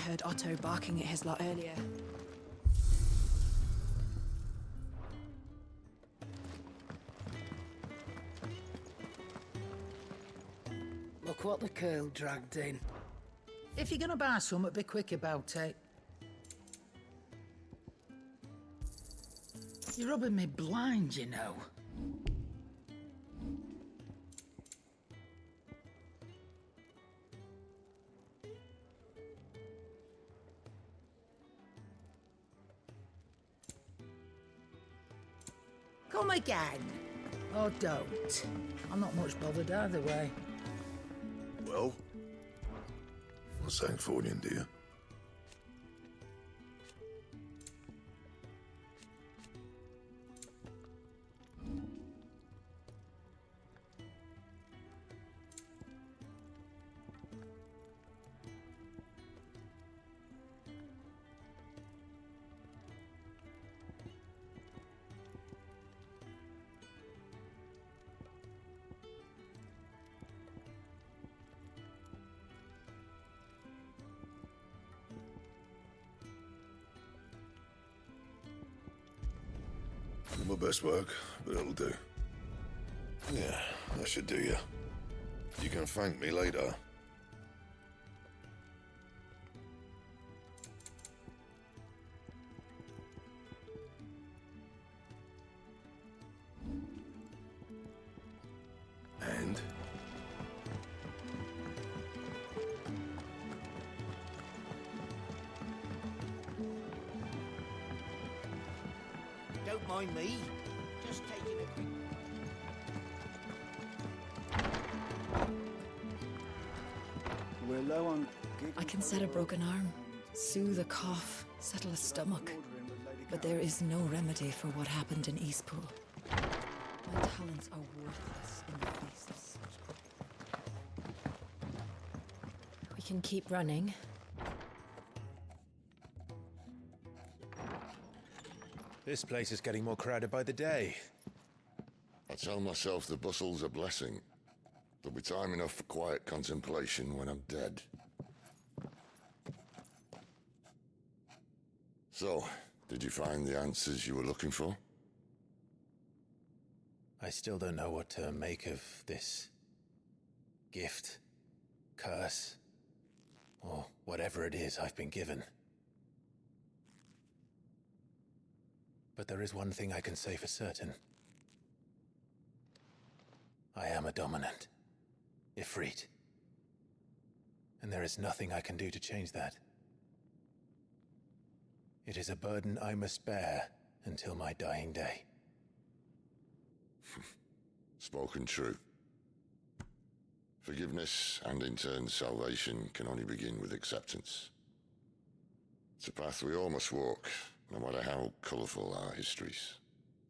heard Otto barking at his lot earlier. Look what the curl dragged in. If you're gonna buy something, be quick about it. You're rubbing me blind, you know. Come again. Or don't. I'm not much bothered either way. Well, what's that for you, dear? My best work, but it'll do. Yeah, that should do you. You can thank me later. And? Don't mind me. Just taking a quick... We're low on... I can set a broken arm, soothe a cough, settle a stomach. But there is no remedy for what happened in Eastpool. My talents are worthless in the face of such... We can keep running. This place is getting more crowded by the day. I tell myself the bustle's a blessing. There'll be time enough for quiet contemplation when I'm dead. So, did you find the answers you were looking for? I still don't know what to make of this gift, curse, or whatever it is I've been given. But there is one thing I can say for certain. I am a dominant, Ifrit. And there is nothing I can do to change that. It is a burden I must bear until my dying day. Spoken true. Forgiveness and in turn salvation can only begin with acceptance. It's a path we all must walk, no matter how colourful our histories.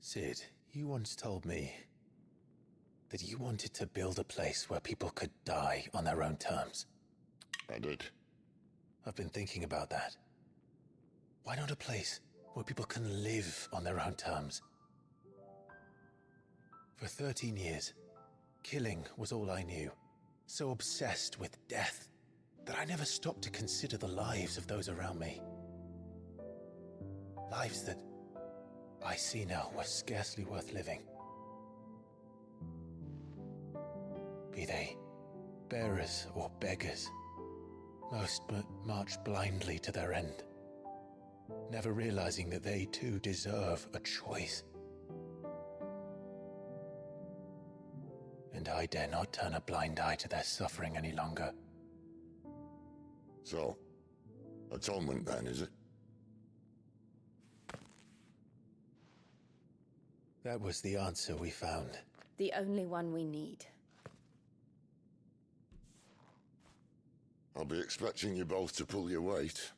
Sid, you once told me that you wanted to build a place where people could die on their own terms. I did. I've been thinking about that. Why not a place where people can live on their own terms? For 13 years, killing was all I knew. So obsessed with death that I never stopped to consider the lives of those around me. Lives that I see now were scarcely worth living. Be they bearers or beggars, most march blindly to their end, never realizing that they too deserve a choice. And I dare not turn a blind eye to their suffering any longer. So, atonement then, is it? That was the answer we found. The only one we need. I'll be expecting you both to pull your weight.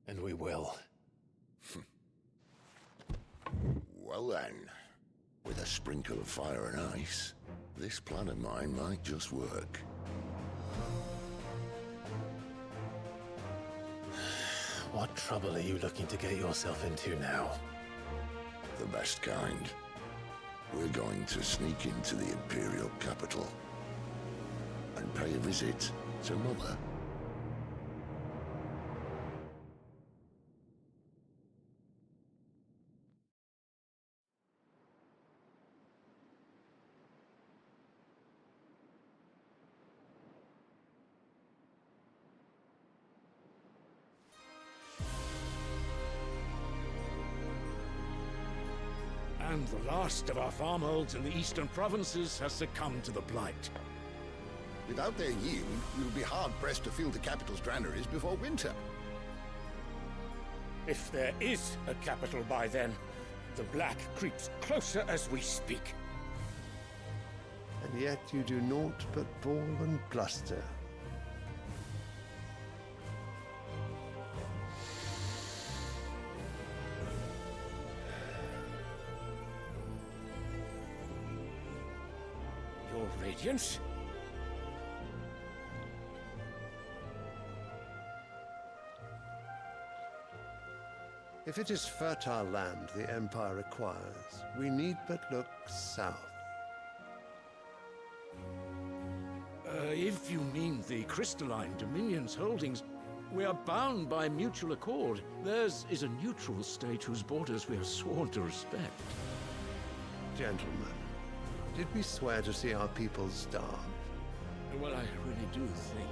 And we will. Well then, with a sprinkle of fire and ice, this plan of mine might just work. What trouble are you looking to get yourself into now? The best kind. We're going to sneak into the Imperial capital and pay a visit to Mother. And the last of our farmholds in the eastern provinces has succumbed to the blight. Without their yield, we'll be hard-pressed to fill the capital's granaries before winter. If there is a capital by then, the black creeps closer as we speak. And yet you do naught but bawl and bluster. Your Radiance? If it is fertile land the Empire requires, we need but look south. If you mean the crystalline Dominion's holdings, we are bound by mutual accord. Theirs is a neutral state whose borders we are sworn to respect. Gentlemen, did we swear to see our people starve? Well, I really do think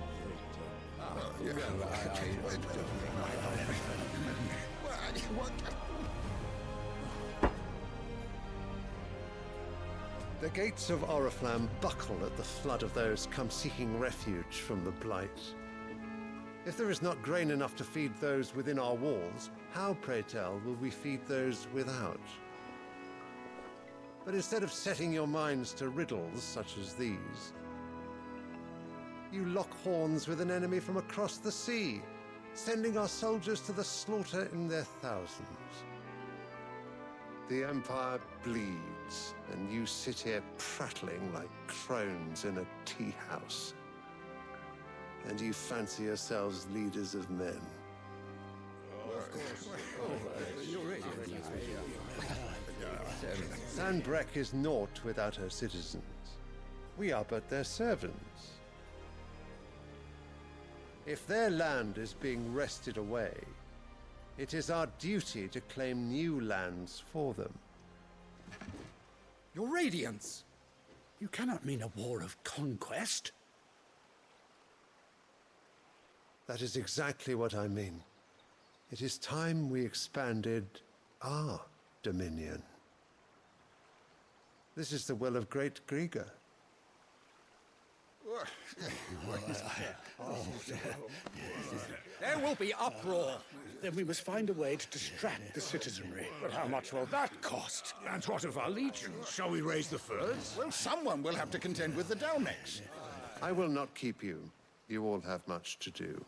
The gates of Oriflamme buckle at the flood of those come seeking refuge from the blight. If there is not grain enough to feed those within our walls, how, pray tell, will we feed those without? But instead of setting your minds to riddles such as these, you lock horns with an enemy from across the sea, sending our soldiers to the slaughter in their thousands. The Empire bleeds, and you sit here prattling like crones in a tea house. And you fancy yourselves leaders of men. Sanbreque is naught without her citizens. We are but their servants. If their land is being wrested away, it is our duty to claim new lands for them. Your Radiance! You cannot mean a war of conquest. That is exactly what I mean. It is time we expanded our dominion. This is the will of great Grieger. There will be uproar. Then we must find a way to distract the citizenry. But how much will that cost? And what of our legions? Shall we raise the furs? Well, someone will have to contend with the Dalnecs. I will not keep you. You all have much to do.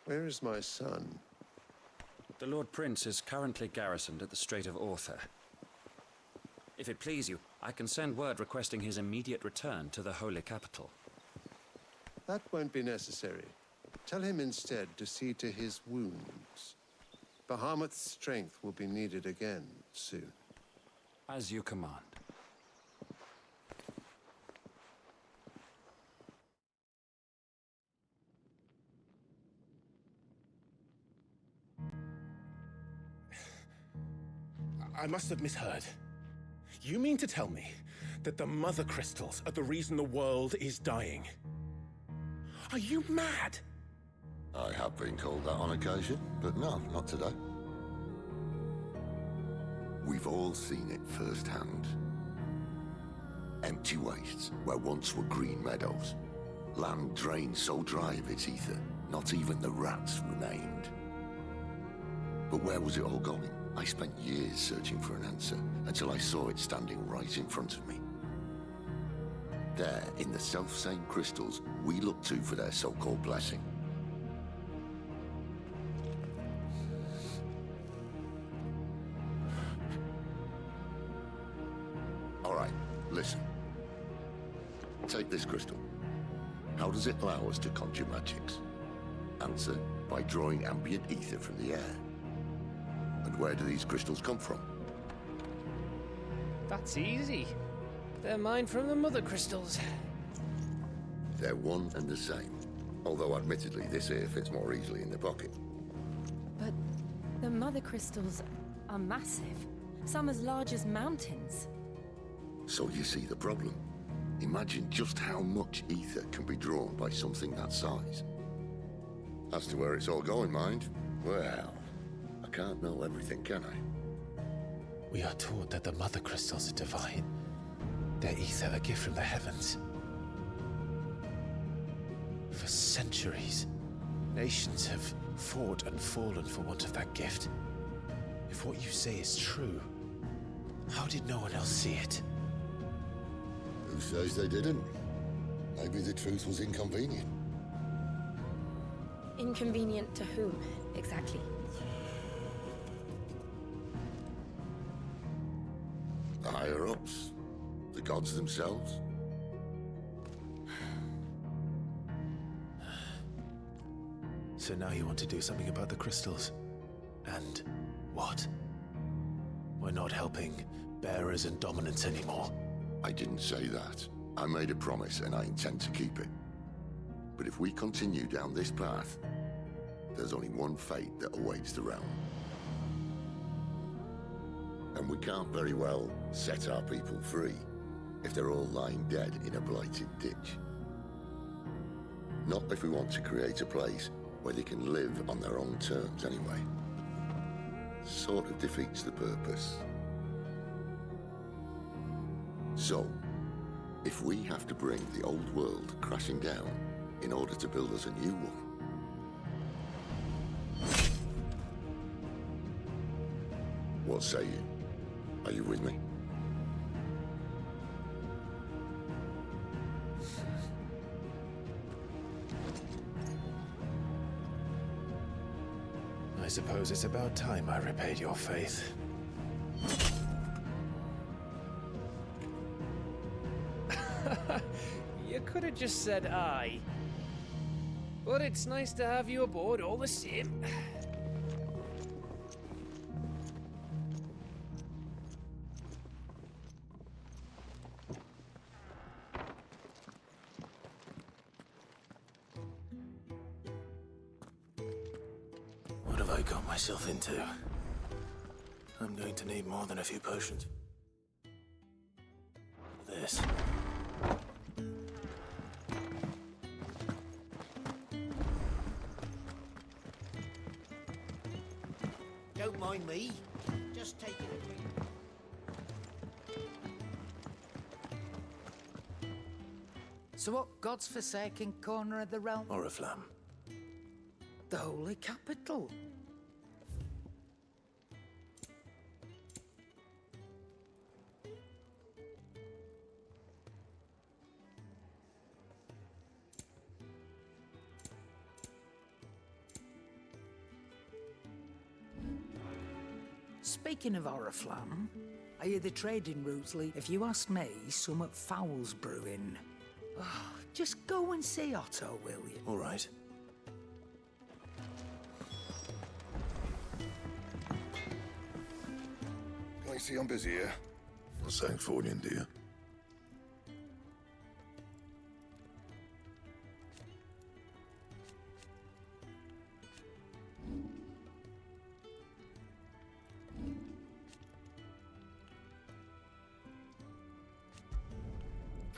Where is my son? The Lord Prince is currently garrisoned at the Strait of Arthur. If it please you, I can send word requesting his immediate return to the Holy Capital. That won't be necessary. Tell him instead to see to his wounds. Bahamut's strength will be needed again soon. As you command. I must have misheard. You mean to tell me that the Mother Crystals are the reason the world is dying? Are you mad? I have been called that on occasion, but no, not today. We've all seen it firsthand. Empty wastes where once were green meadows. Land drained so dry of its ether, not even the rats remained. But where was it all going? I spent years searching for an answer, until I saw it standing right in front of me. There, in the self-same crystals we look to for their so-called blessing. All right, listen. Take this crystal. How does it allow us to conjure magics? Answer, by drawing ambient ether from the air. And where do these crystals come from? That's easy. They're mine from the Mother Crystals. They're one and the same. Although admittedly this here fits more easily in the pocket. But the mother crystals are massive. Some as large as mountains. So you see the problem. Imagine just how much ether can be drawn by something that size. As to where it's all going, mind, well, I can't know everything, can I? We are taught that the mother crystals are divine. Their ether a gift from the heavens. For centuries, nations have fought and fallen for want of that gift. If what you say is true, how did no one else see it? Who says they didn't? Maybe the truth was inconvenient. Inconvenient to whom, exactly? The higher-ups? The gods themselves? So now you want to do something about the crystals? And what? We're not helping bearers and dominants anymore. I didn't say that. I made a promise and I intend to keep it. But if we continue down this path, there's only one fate that awaits the realm. And we can't very well set our people free if they're all lying dead in a blighted ditch. Not if we want to create a place where they can live on their own terms anyway. Sort of defeats the purpose. So, if we have to bring the old world crashing down in order to build us a new one, what say you? Are you with me? I suppose it's about time I repaid your faith. You could have just said aye. But it's nice to have you aboard all the same. What have I got myself into? I'm going to need more than a few potions. This. Don't mind me. Just taking a quick... So what God's forsaken corner of the realm? Oriflamme. The holy capital. Speaking of Oriflamme, I hear the trading routes lead. If you ask me, somewhat foul's brewing. Oh, just go and see Otto, will you? All right. Can I see I'm busy here? Not saying for you, dear.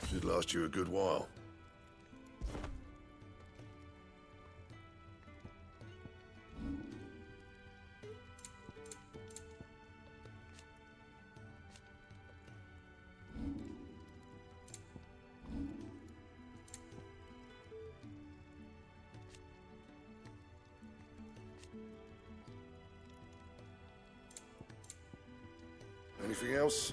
Should last you a good while. Anything else?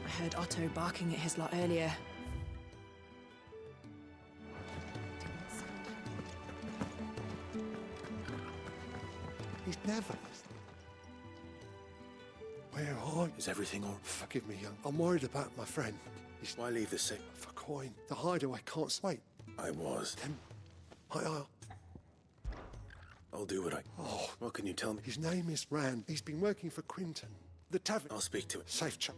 I heard Otto barking at his lot earlier. He's never. Where are you? Is everything all right? Forgive me, young. I'm worried about my friend. He's Why leave the sick? for coin. The hideaway can't wait. I was. Then, I'll do what I... Oh. What can you tell me? His name is Rand. He's been working for Quinton. The tavern. I'll speak to him. Safe chap.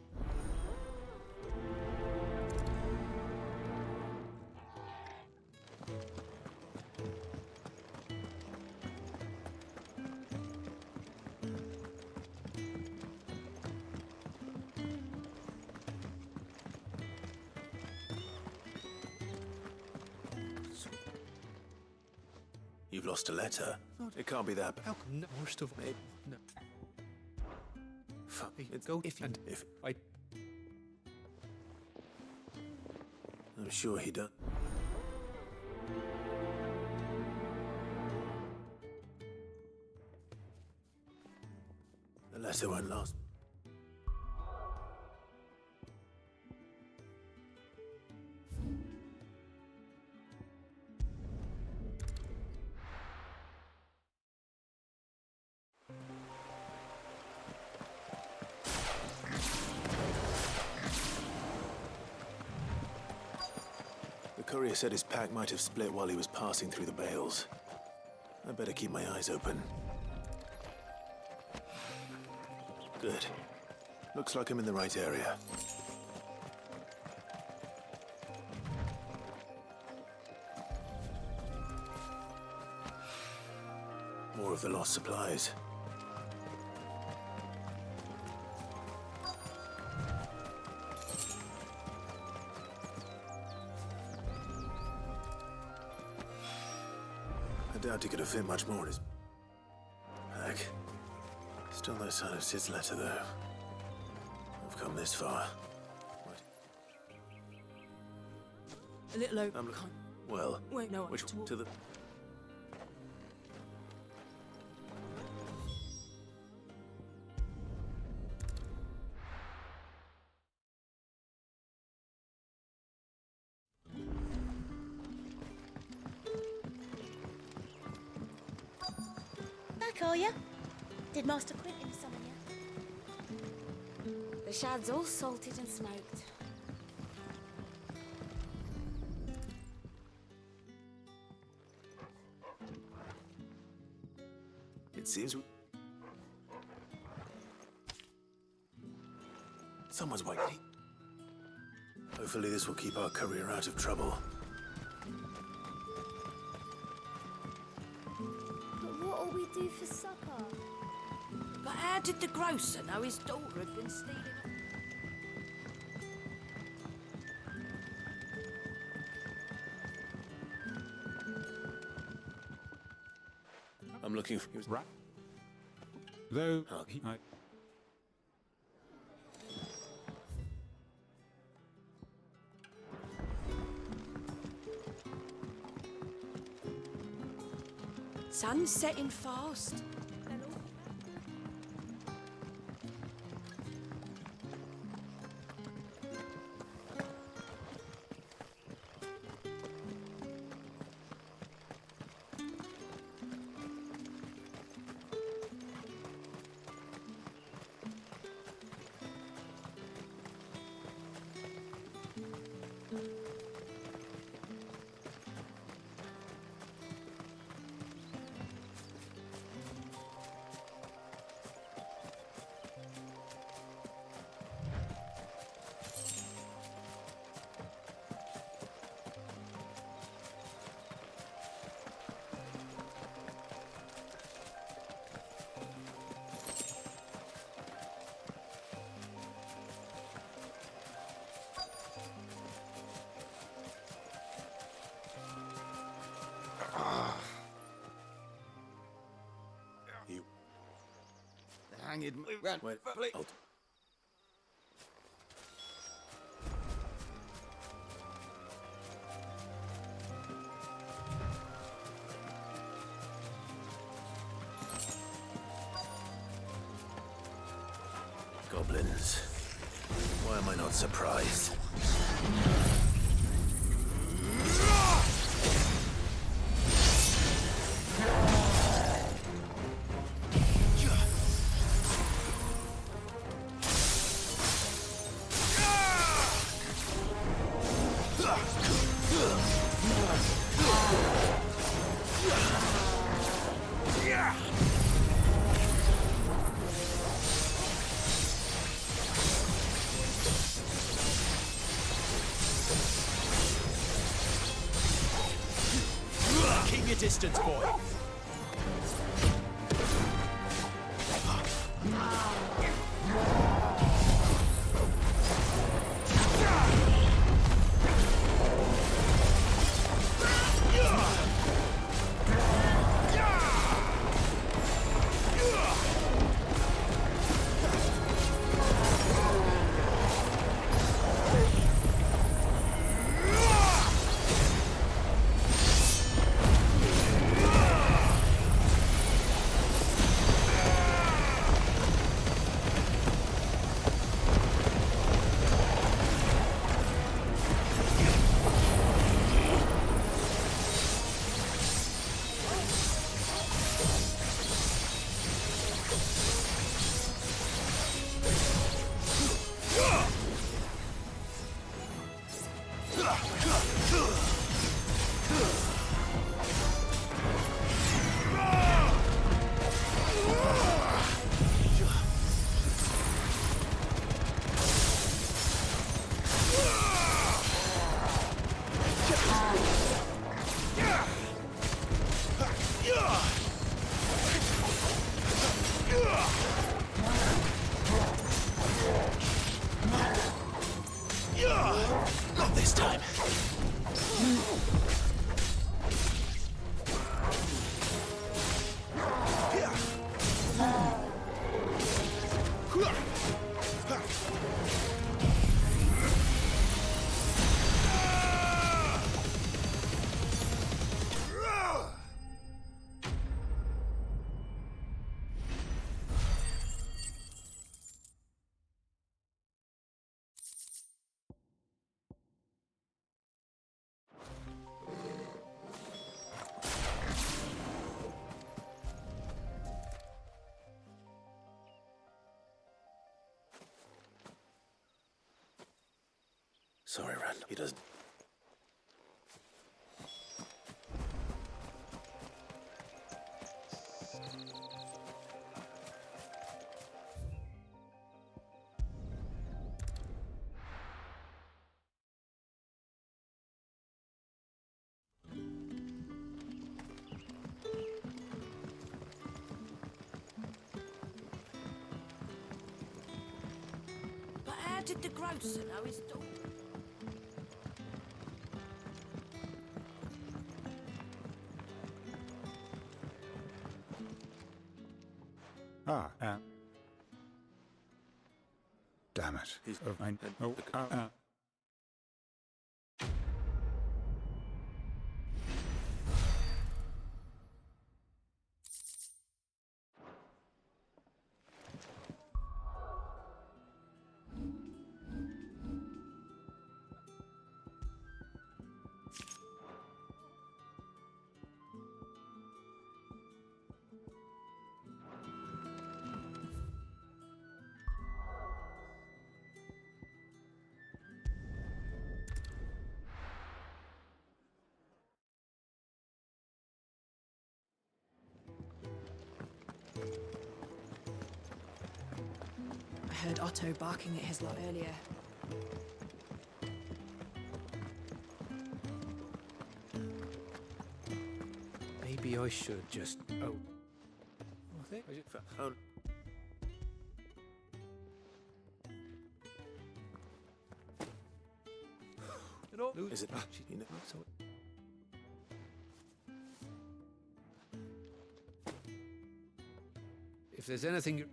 You've lost a letter? It can't be that. How come no, worst of it? No. Fuck. Go if and if I. I'm sure he does. The letter won't last. The courier said his pack might have split while he was passing through the bales. I better keep my eyes open. Good. Looks like I'm in the right area. More of the lost supplies. I doubt he could have fit much more in his pack. Still no sign of Sid's letter, though. I've come this far. What? A little over. Well, Wait, no. which to the... Back, are you? Did Master Quentin summon you? The shad's all salted and smoked. It seems... Someone's waiting. Hopefully this will keep our courier out of trouble. But what'll we do for supper? But how did the grocer know his daughter had been stealing? I'm looking for... Right. Though... Sun's setting fast. Hanged Wait, hold. Goblins. Why am I not surprised? Keep your distance, boy. Not this time. Sorry, Rand. He doesn't. But how did the grocer know his daughter? Damn it. I heard Otto barking at his lot earlier. Maybe I should just... Oh. Is it? You know, so If there's anything you...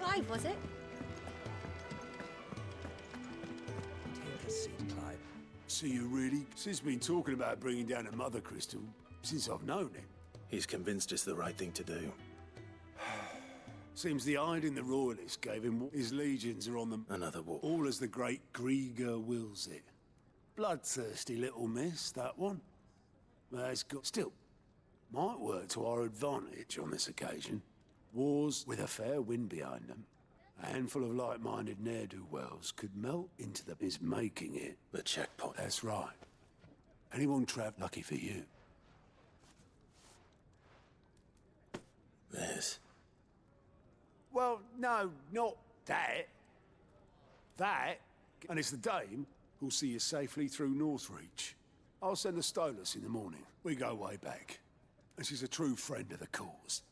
Clive, was it? Take a seat, Clive. So you really... Sis been talking about bringing down a mother crystal since I've known him. he's convinced it's the right thing to do. Seems the hiding the royalists gave him his legions are on them. Another war. All as the great Grieger wills it. Bloodthirsty little miss, that one. But it's got... Still, might work to our advantage on this occasion. Wars with a fair wind behind them. A handful of like-minded ne'er-do-wells could melt into the biz making it. The checkpoint. That's right. Anyone trapped, lucky for you. This. Well, no, not that. That, and it's the dame who'll see you safely through Northreach. I'll send the Stolas in the morning. We go way back. And she's a true friend of the cause.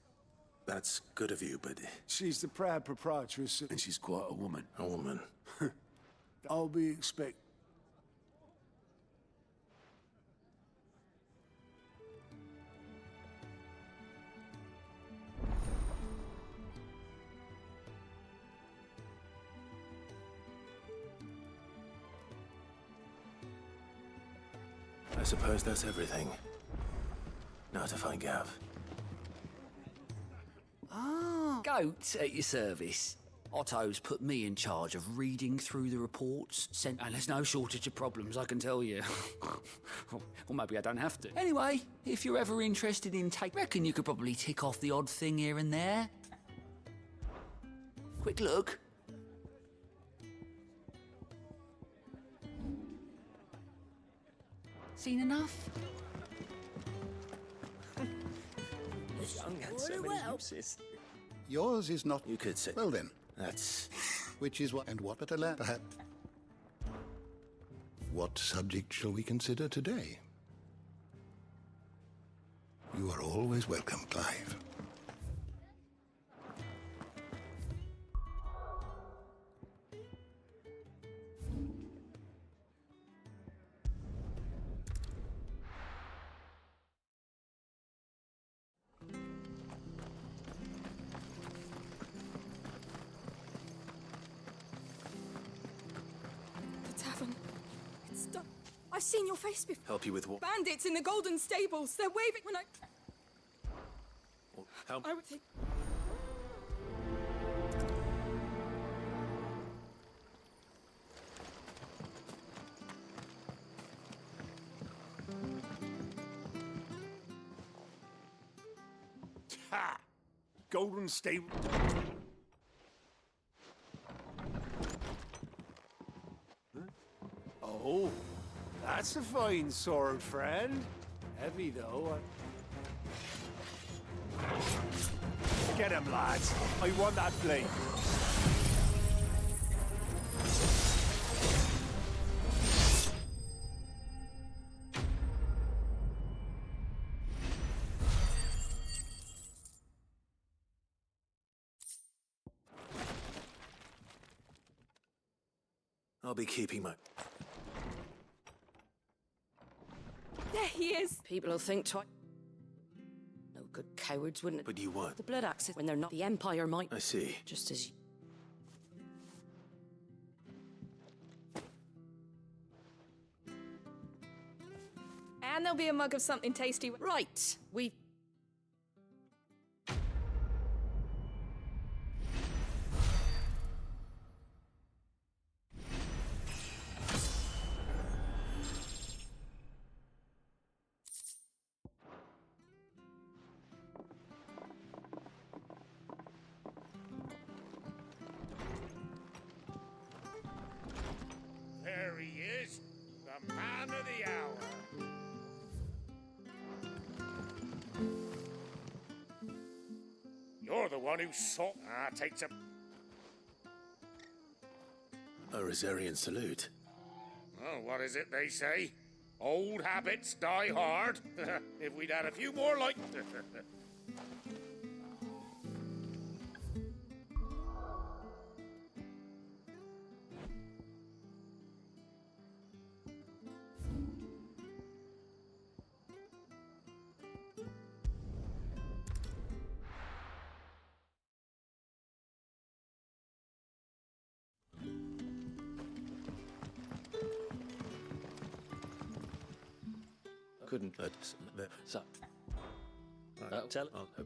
That's good of you, but... She's the proud proprietress, and she's quite a woman. A woman? I'll be expect... I suppose that's everything. Now to find Gav. Ah, goats at your service. Otto's put me in charge of reading through the reports, and there's no shortage of problems, I can tell you. Or maybe I don't have to. Anyway, if you're ever interested in reckon you could probably tick off the odd thing here and there. Quick look. Seen enough? Young and so many uses. Yours is not. You could say. Well then, That's... which is what and what at a lap, perhaps. What subject shall we consider today? You are always welcome, Clive. The tavern. It's done. I've seen your face before. Help you with what? Bandits in the golden stables. They're waving when I... How... I would think... Ha! Golden stable. Oh, that's a fine sword, friend. Heavy, though. Get him, lads. I want that blade. I'll be keeping my... There he is! People will think twice. No good cowards, wouldn't it? But you won't. The blood axes when they're not. The Empire might. I see. Just as you... And there'll be a mug of something tasty. Right. We... There he is, the man of the hour. You're the one who sought. Takes a... A Rosarian salute. Oh, what is it they say? Old habits die hard. If we'd had a few more like... Couldn't let... So... tell... Oh, no.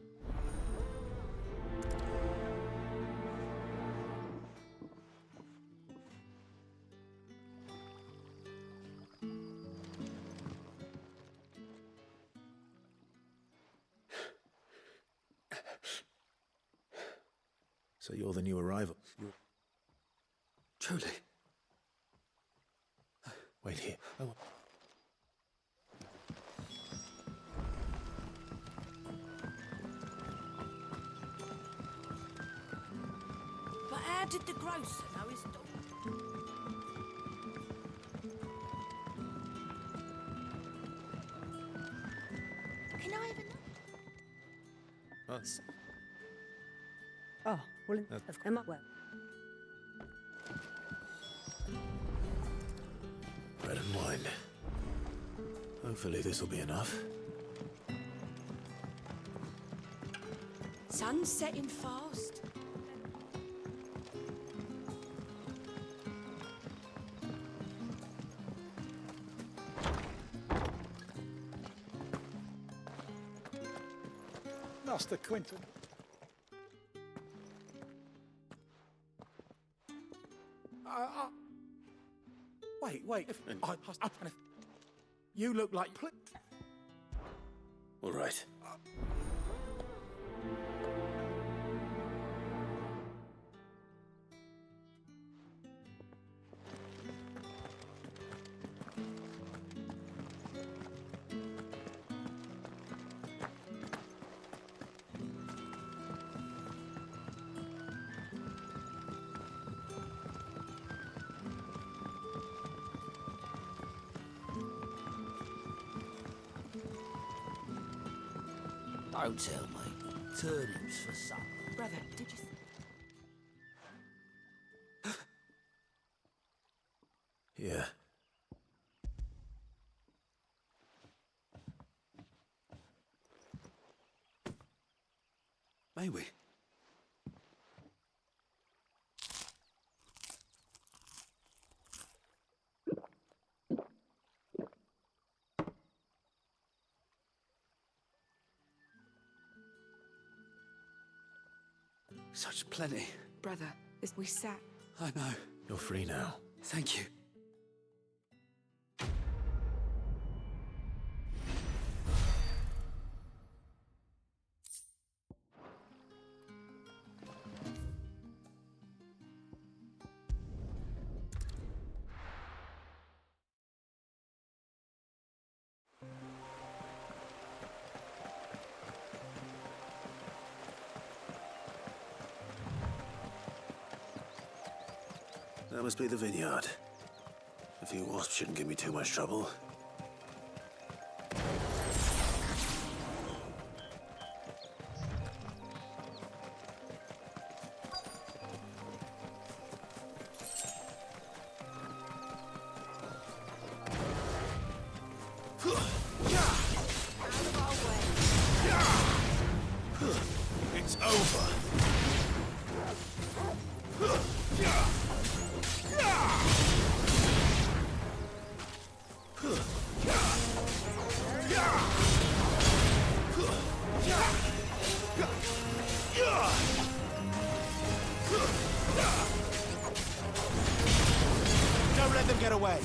So you're the new arrival? Truly. Wait here. Oh. But how did the grocer know his dog? Can I have a Oh. Oh, well, am I well? Bread and wine. Hopefully this will be enough. Sun's setting fast. Master Quinton. Wait. You look like... All right. Don't tell me. Turnips for supper. Brother, did you... Yeah. May we? Such plenty. Brother, we sat... I know. You're free now. Thank you. That must be the vineyard. A few wasps shouldn't give me too much trouble. It's over. Don't let them get away.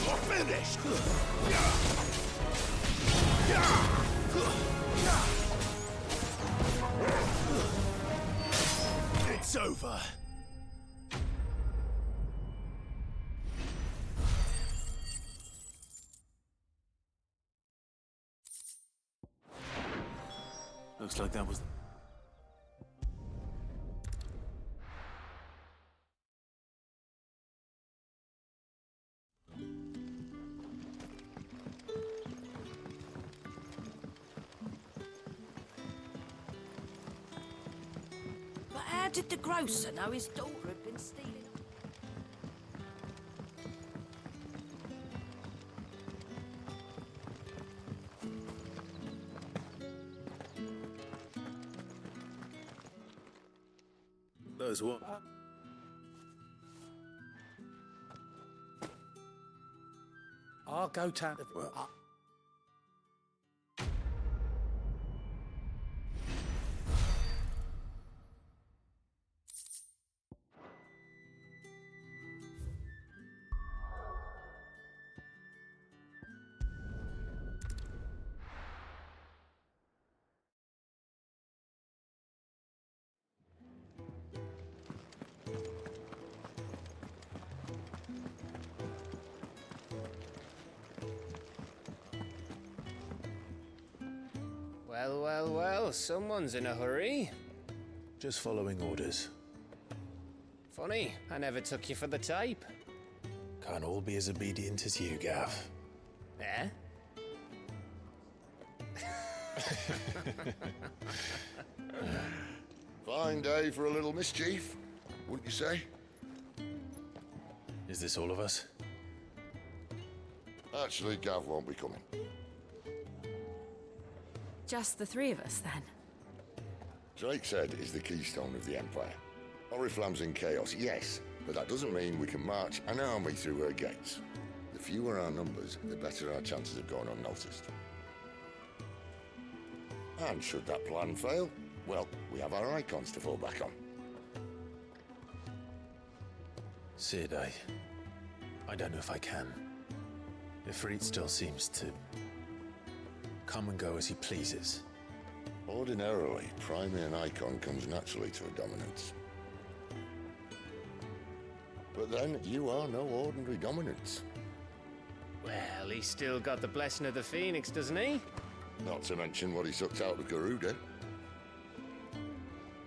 You're finished. It's over. Looks like that was... But how did the grocer know his daughter had been stealing... Those what? I'll go to... Well... Well, someone's in a hurry. Just following orders. Funny, I never took you for the type. Can't all be as obedient as you, Gav. Eh? Fine day for a little mischief, wouldn't you say? Is this all of us? Actually, Gav won't be coming. Just the three of us, then? Drake's Head is the keystone of the Empire. Oriflamme's in chaos, yes, but that doesn't mean we can march an army through her gates. The fewer our numbers, the better our chances of going unnoticed. And should that plan fail, well, we have our icons to fall back on. Sid, I don't know if I can. Ifrit still seems to come and go as he pleases. Ordinarily, priming an icon comes naturally to a dominance. But then, you are no ordinary dominance. Well, he's still got the blessing of the Phoenix, doesn't he? Not to mention what he sucked out of Garuda.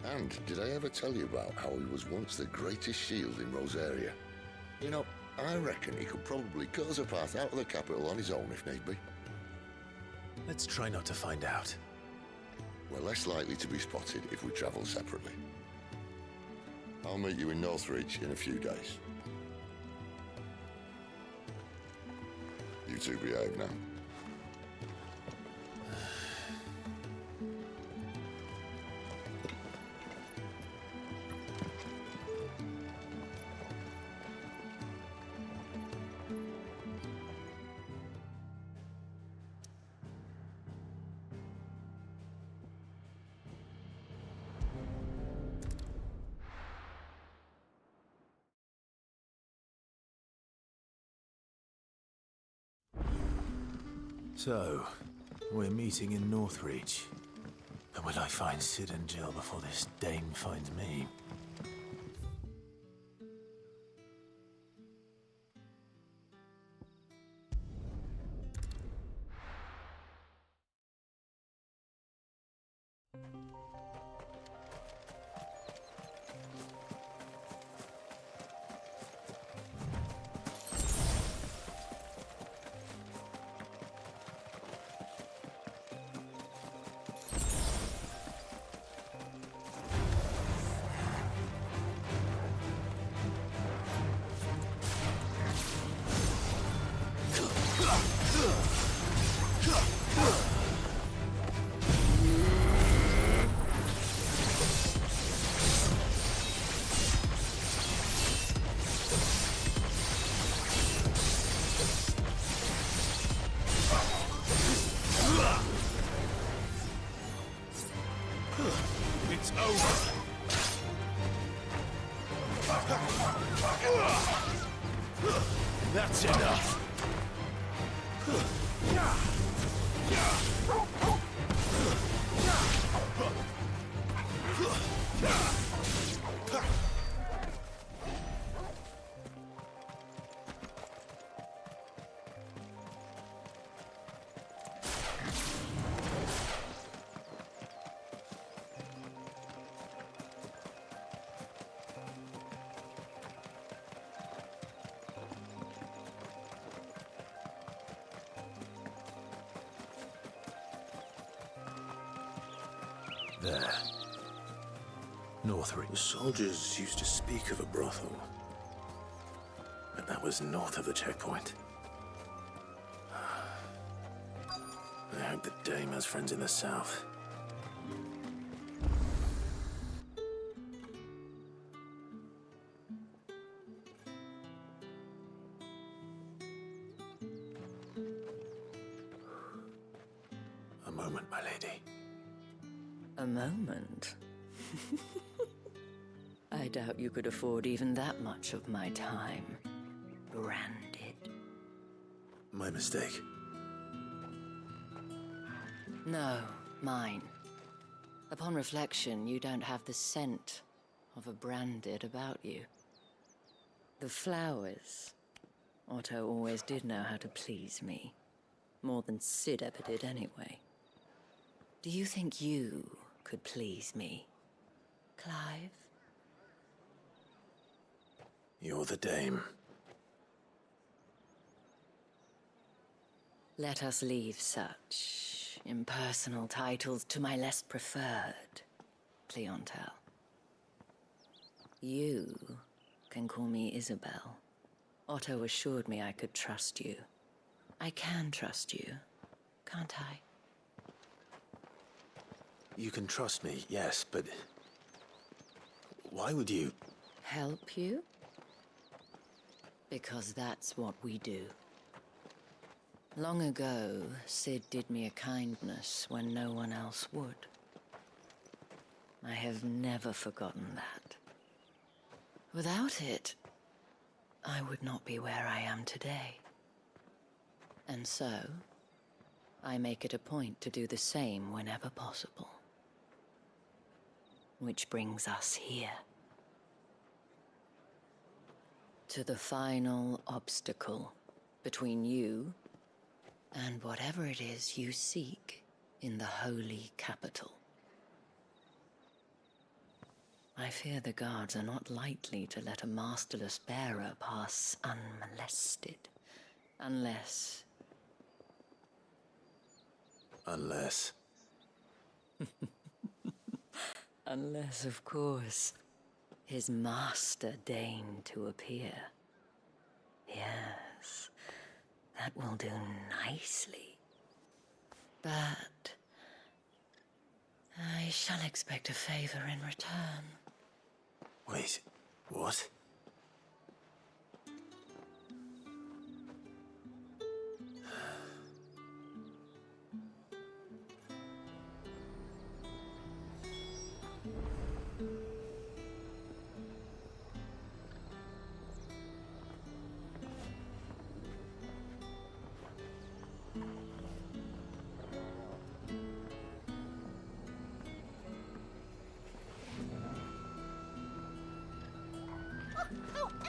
And did I ever tell you about how he was once the greatest shield in Rosaria? You know, I reckon he could probably cut us a path out of the capital on his own if need be. Let's try not to find out. We're less likely to be spotted if we travel separately. I'll meet you in Northreach in a few days. You two behave now. So, we're meeting in Northreach. But will I find Sid and Jill before this dame finds me? It's over. That's enough. There. Northreach. The soldiers used to speak of a brothel. But that was north of the checkpoint. I hope the dame has friends in the south. A moment, my lady. A moment? I doubt you could afford even that much of my time. Branded. My mistake. No, mine. Upon reflection, you don't have the scent of a branded about you. The flowers. Otto always did know how to please me. More than Sid ever did anyway. Do you think you could please me, Clive? You're the dame. Let us leave such impersonal titles to my less preferred clientele. You can call me Isabel. Otto assured me I could trust you. I can trust you, can't I? You can trust me, yes, but... why would you? Help you? Because that's what we do. Long ago, Sid did me a kindness when no one else would. I have never forgotten that. Without it, I would not be where I am today. And so, I make it a point to do the same whenever possible. Which brings us here. To the final obstacle between you and whatever it is you seek in the holy capital. I fear the guards are not likely to let a masterless bearer pass unmolested. Unless... Unless... Unless, of course, his master deigned to appear. Yes, that will do nicely. But I shall expect a favor in return. Wait, what?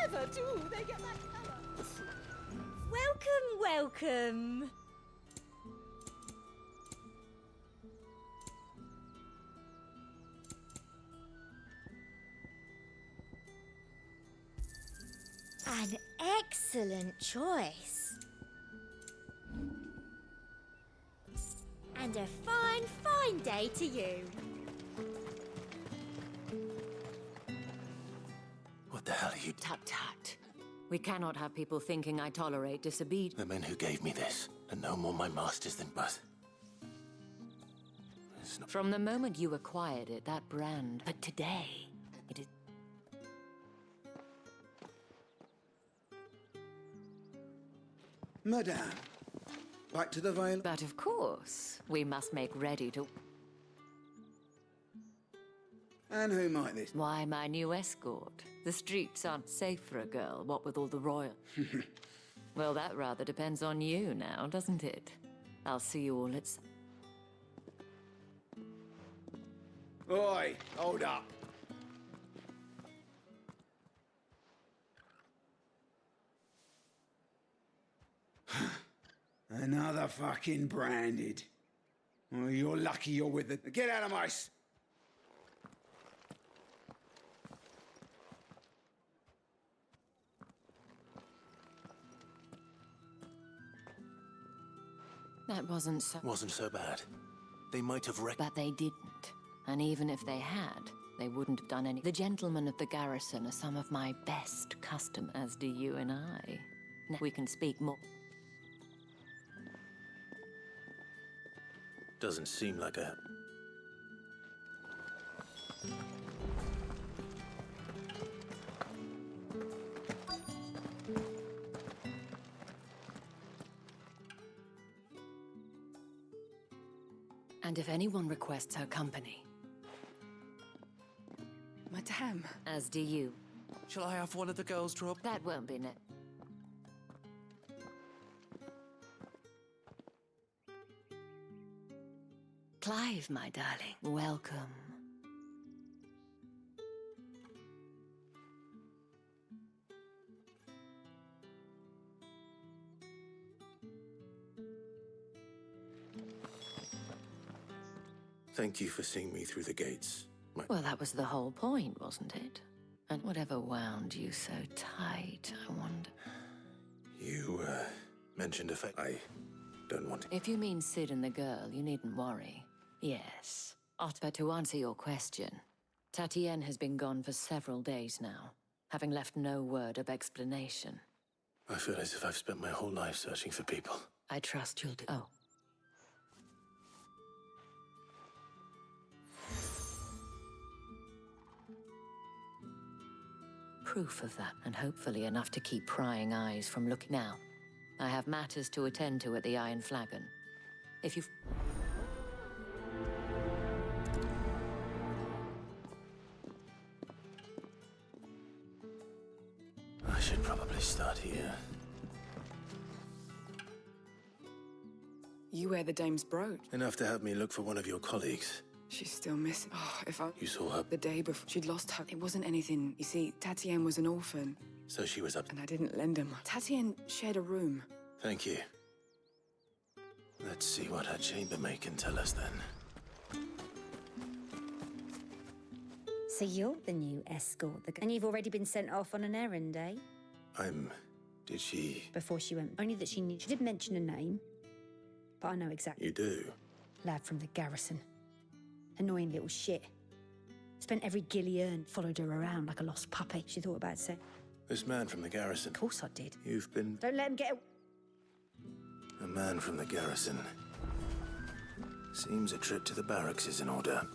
However do they get that colour? Welcome. An excellent choice. And a fine, fine day to you. What the hell are you... Tut tut. We cannot have people thinking I tolerate disobedience. The men who gave me this are no more my masters than but. From the moment you acquired it, that brand. But today, it is... Madame, back to the Vale. But of course, we must make ready to... And who might this? Why, my new escort. The streets aren't safe for a girl, what with all the royal... Well, that rather depends on you now, doesn't it? I'll see you all at... Oi, hold up. Another fucking branded. Well, you're lucky you're with it. Get out of my... That wasn't so... Wasn't so bad. They might have wrecked... But they didn't. And even if they had, they wouldn't have done any... The gentlemen of the garrison are some of my best customers, as do you and I. Now we can speak more... Doesn't seem like a... And if anyone requests her company... Madame. As do you. Shall I have one of the girls drop? That won't be ne... Clive, my darling, welcome. Thank you for seeing me through the gates. Well, that was the whole point, wasn't it? And whatever wound you so tight, I wonder... You, mentioned effect. I don't want to... If you mean Sid and the girl, you needn't worry. Yes. But to answer your question, Tatienne has been gone for several days now, having left no word of explanation. I feel as if I've spent my whole life searching for people. I trust you'll do. Oh. Proof of that, and hopefully enough to keep prying eyes from looking. Now, I have matters to attend to at the Iron Flagon. If you've... I should probably start here. You wear the dame's brooch. Enough to have me look for one of your colleagues. She's still missing. Oh, if I... You saw her? The day before. She'd lost her. It wasn't anything. You see, Tatienne was an orphan. So she was up... And I didn't lend him. Tatienne shared a room. Thank you. Let's see what her chambermaid can tell us then. So you're the new escort, and you've already been sent off on an errand, eh? Did she... Before she went. Only that she knew. She did mention a name, but I know exactly. You do? Lad from the garrison. Annoying little shit. Spent every guilly earned, followed her around like a lost puppy. She thought about saying... This man from the garrison. Of course I did. You've been... Don't let him get... A man from the garrison. Seems a trip to the barracks is in order.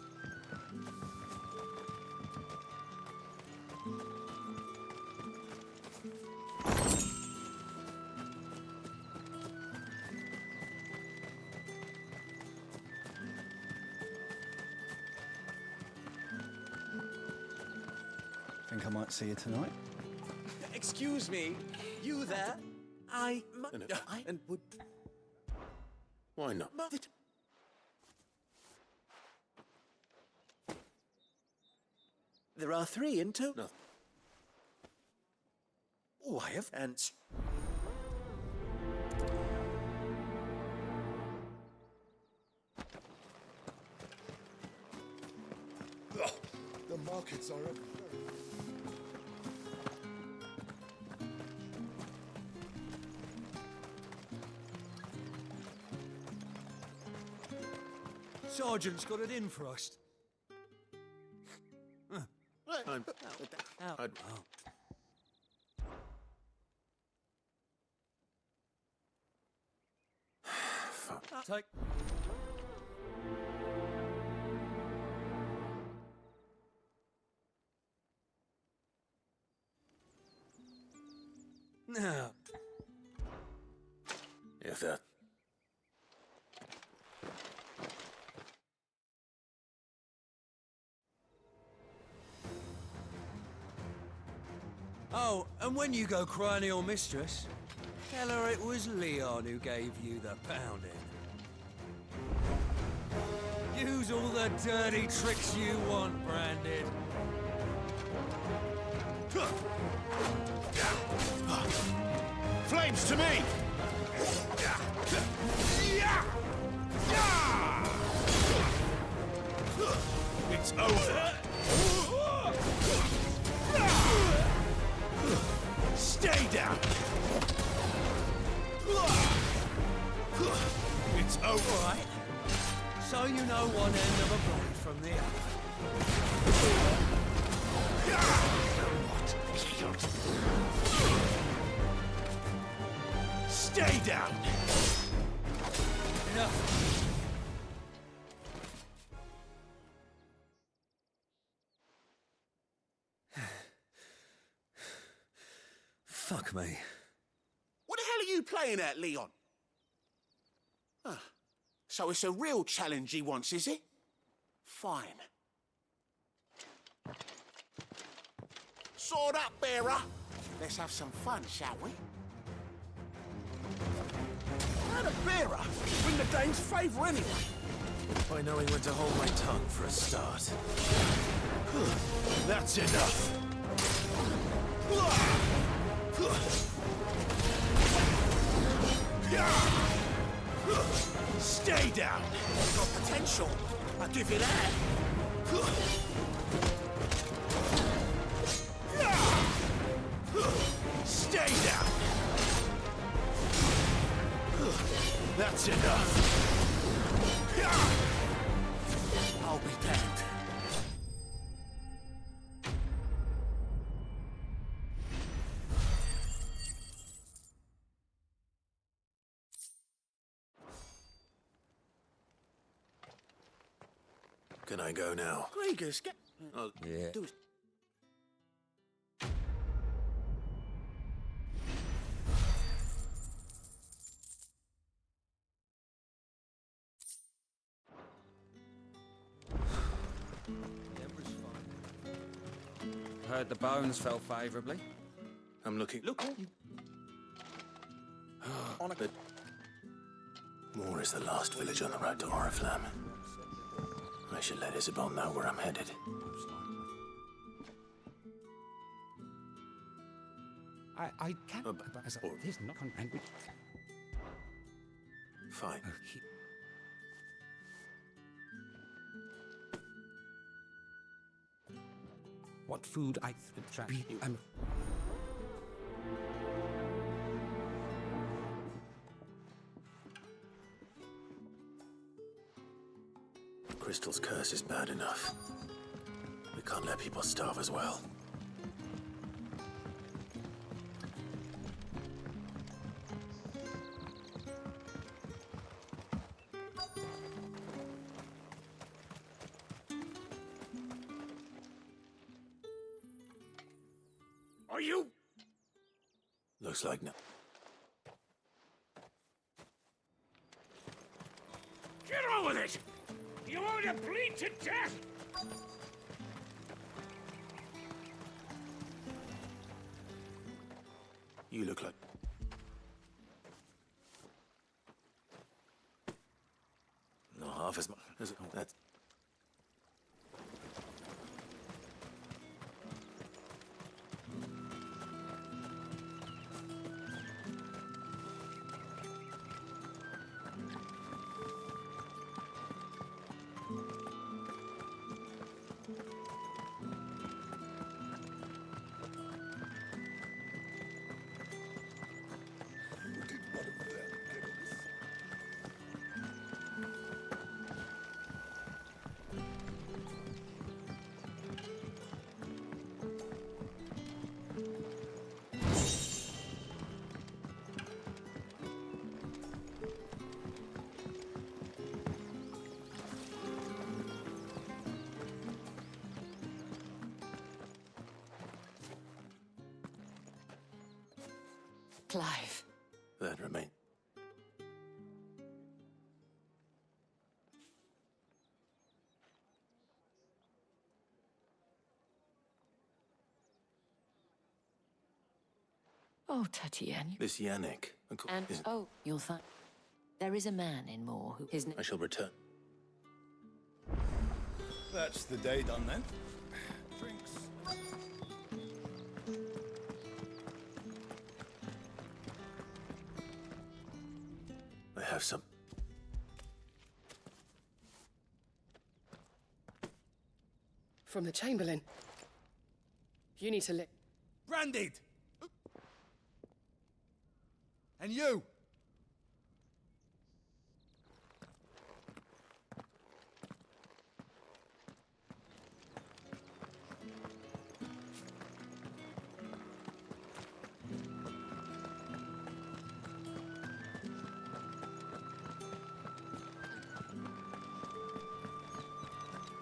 Think I might see you tonight? Excuse me, you there? And would... Why not? There are 3 in total. No. Oh, I have... And... The markets are everywhere. Sergeant's got it in for us. Take... Now... If that... Oh, and when you go crying to your mistress, tell her it was Leon who gave you the pounding. Use all the dirty tricks you want, Branded. Flames to me! It's over. Stay down! It's over. All right. So you know one end of a blade from the other. Stay down! Enough. Fuck me. What the hell are you playing at, Leon? Ah, so it's a real challenge he wants, is it? Fine. Sword up, bearer. Let's have some fun, shall we? How the bearer? Win the dame's favour anyway. By knowing when to hold my tongue for a start. That's enough. Stay down. Got potential. I'll give you that. Stay down. That's enough. I'll be damned. Can I go now? Gregors, get... Oh, yeah. Do it. Heard the bones fell favourably. I'm looking. Look, On a... Moore is the last village on the road to Oriflamme. I should let Isabel know where I'm headed. I can't. There's not language. Fine. What food I try. Crystal's curse is bad enough. We can't let people starve as well. are you? Looks like no. Get on with it! You want to bleed to death? You look like... No, half as much. That's... Clive. That remain. Oh, Tatiana. This Yannick. And, oh, you'll find... There is a man in Moore who... His name... I shall return. That's the day done then. Drinks. I have some... From the Chamberlain. You need to lick... Branded! And you!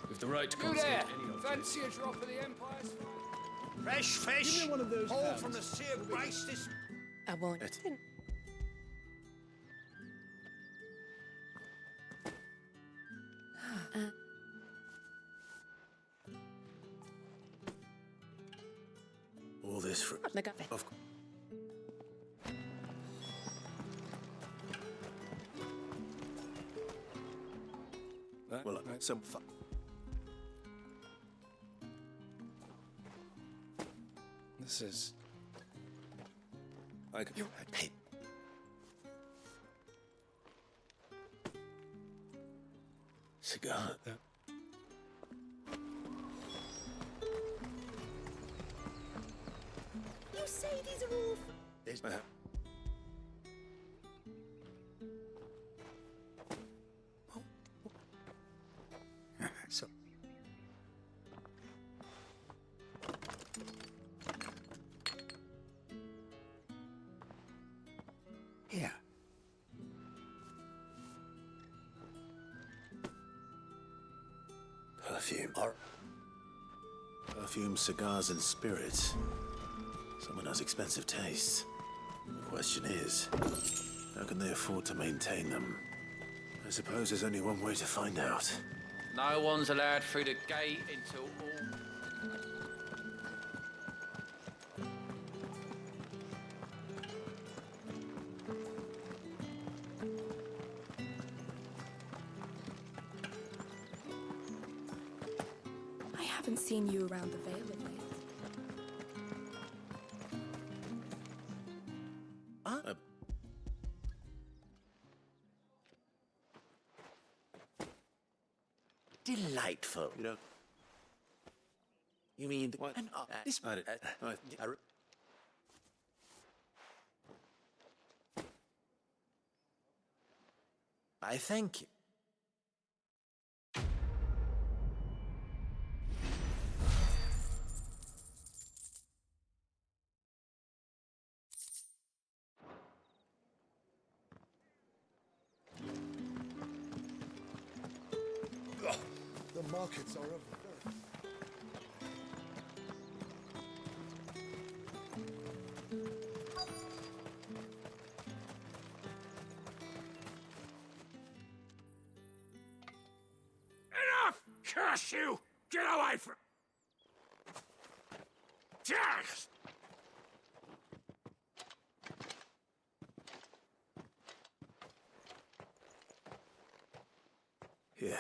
With the right to You confiscate there! any object. Fancy a drop of the Empire's Fresh fish! Give me one of those All hands. from the sea of Grace this... I won't. All this for... Of course. Well, some... This is... I can... Hey. Cigar. You say these are all... There's... So... Here. him. Perfume, cigars, and spirits. Someone has expensive tastes. The question is, how can they afford to maintain them? I suppose there's only one way to find out. No one's allowed through the gate until all... I haven't seen you around the Vale of late. Delightful. You know... You mean... What? This... I thank you. The markets are over there. Enough! Curse you! Get away from... Yes! Here.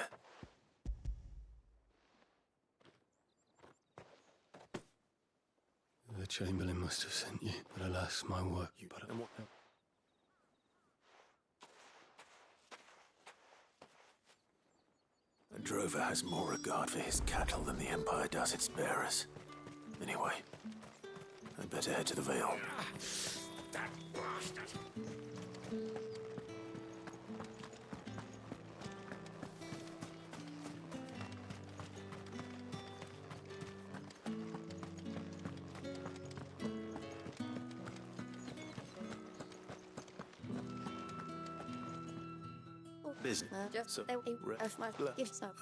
The Chamberlain must have sent you, but alas, my work. And what... A drover has more regard for his cattle than the Empire does its bearers. Anyway, I'd better head to the Vale. That bastard! Business. Just So, of my gifts up.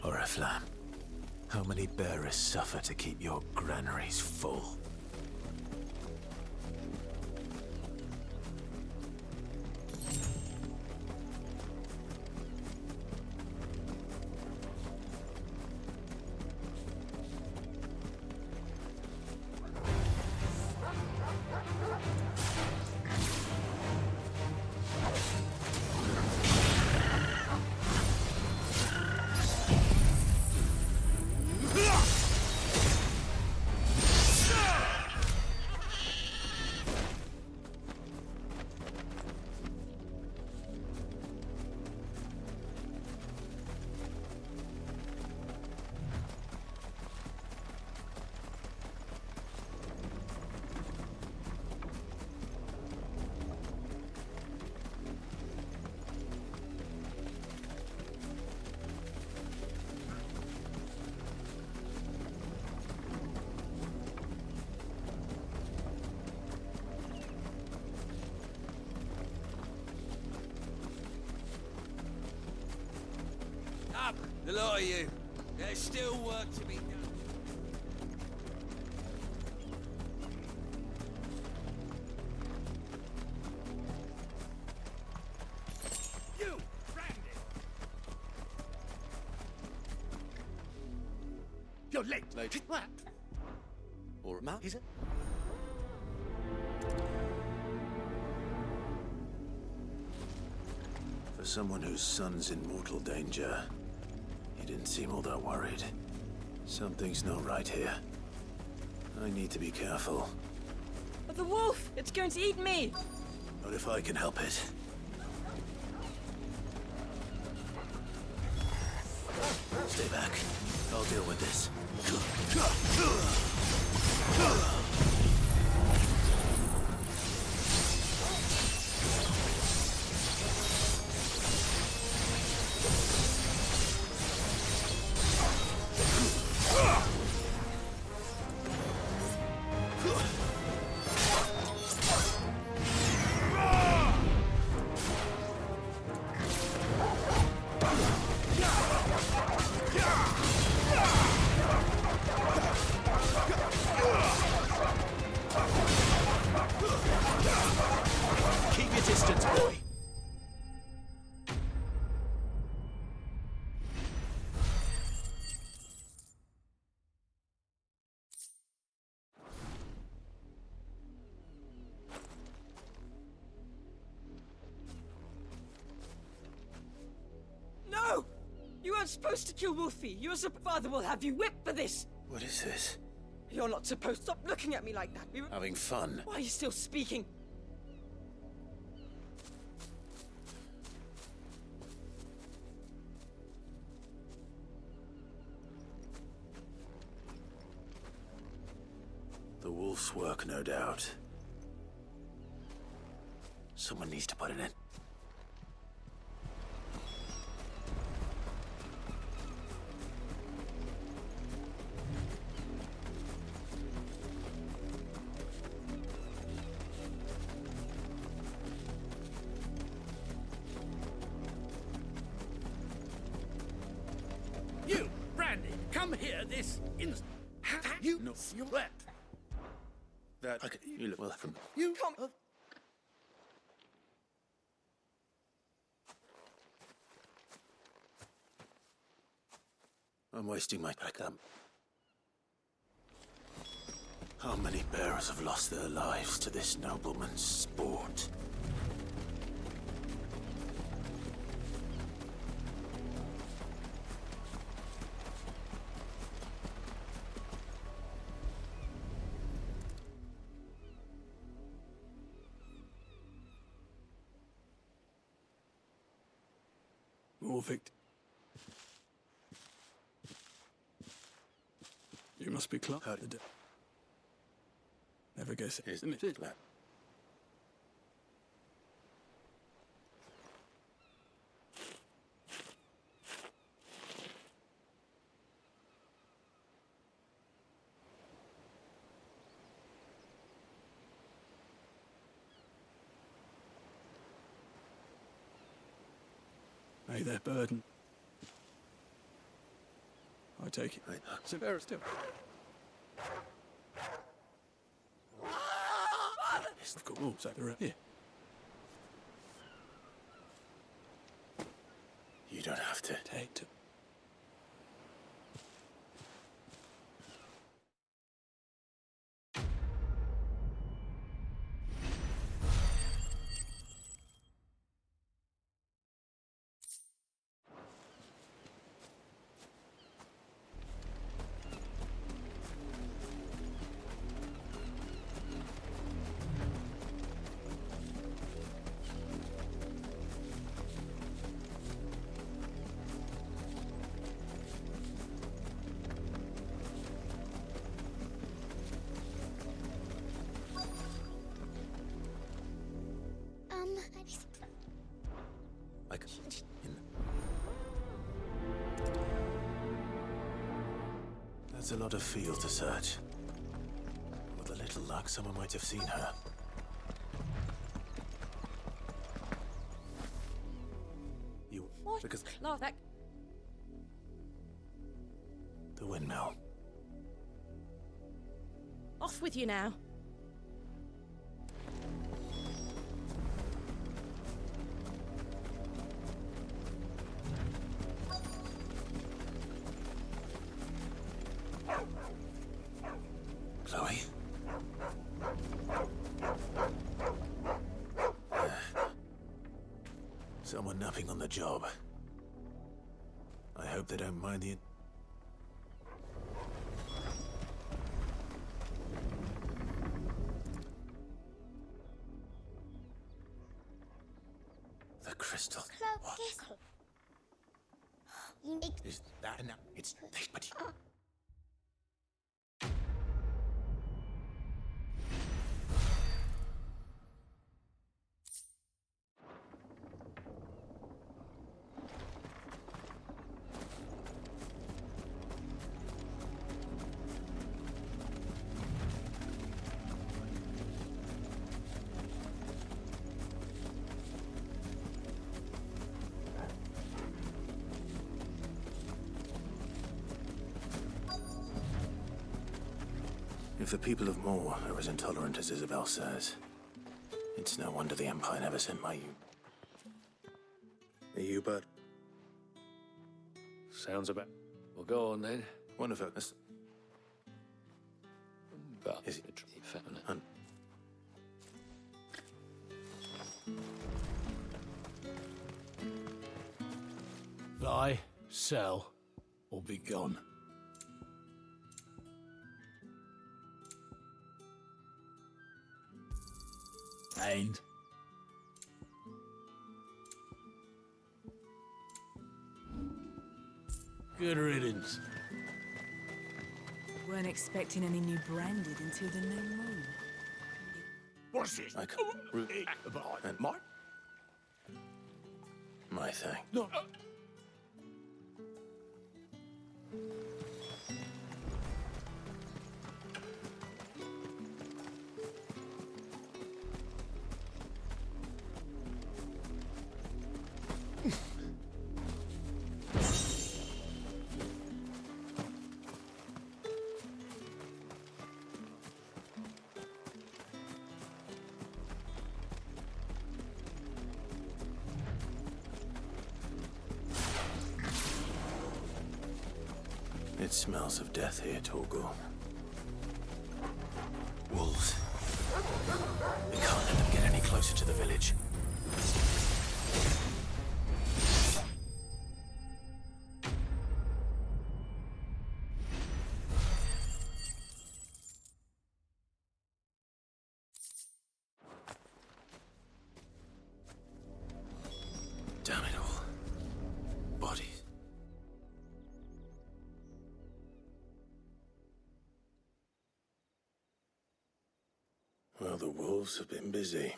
Oriflamme, how many bearers suffer to keep your granaries full? Up, the lot of you. There's still work to be done. You, Randy! You're late. What? Or Is it? For someone whose son's in mortal danger, he didn't seem all that worried. Something's not right here. I need to be careful. But the wolf! It's going to eat me! Not if I can help it. Stay back. I'll deal with this. Keep your distance, boy. No! You weren't supposed to kill Wolfie. Your father will have you whipped for this. What is this? You're not supposed. Stop looking at me like that. Having fun. Why are you still speaking? The wolf's work, no doubt. Someone needs to put it in. You, Brandy, come here this instant. You, No. you're there. That. Okay, you look well from. You come. I'm wasting my time. How many bearers have lost their lives to this nobleman's sport? More victims. You must be close. Never guess it, isn't it? May their burden. I take it. Severa still. I've got wolves over here. You don't have to. Take to. That's a lot of field to search. With a little luck, someone might have seen her. You... What? Because... No, that... The windmill. Off with you now. Chloe? Someone napping on the job. I hope they don't mind the... The crystal. Chloe, Is that enough? It's... But... If the people of Moor are as intolerant as Isabel says, it's no wonder the Empire never sent my U-boat. Sounds about... Well, go on then. One of us. But is it feminine? Buy, sell, or be gone. And good riddance. Weren't expecting any new branded until the new moon. What's this? I can't... And my thing. No. It smells of death here, Torgal. Wolves. We can't let them get any closer to the village. Damn it all. Bodies. Well, the wolves have been busy.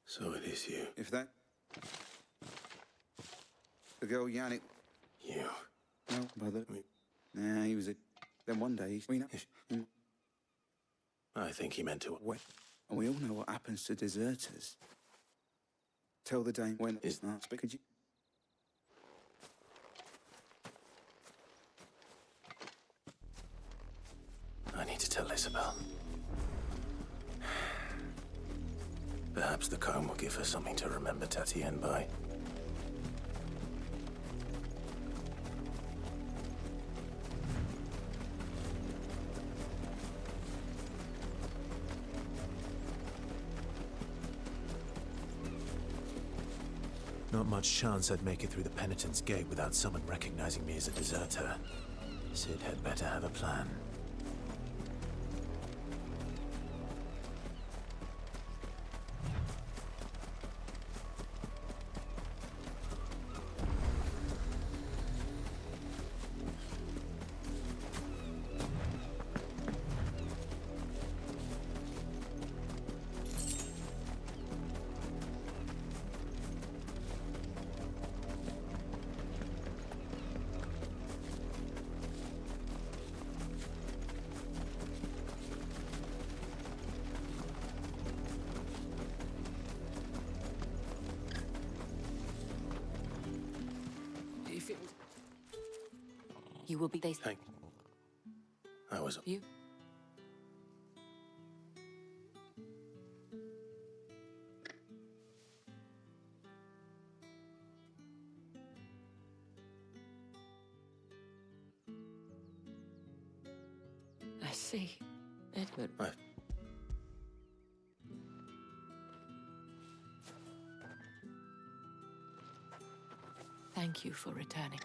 So it is you. If that... The girl Yannick... You. No, brother. Nah, he was a... Then one day, we know... I think he meant to... When? And we all know what happens to deserters. Tell the dame when... Is... Could you... I need to tell Isabel. Perhaps the comb will give her something to remember Tatienne by. Not much chance I'd make it through the Penitent's Gate without someone recognizing me as a deserter. Sid had better have a plan. You will be there. Thank I was... You? I see. Edward. Thank you for returning.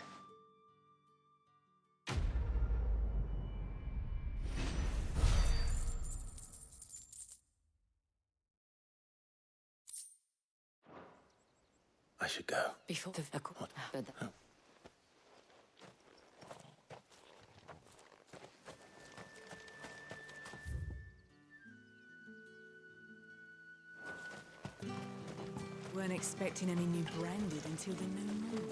should go. Before the Weren't expecting any new branded until the new moon.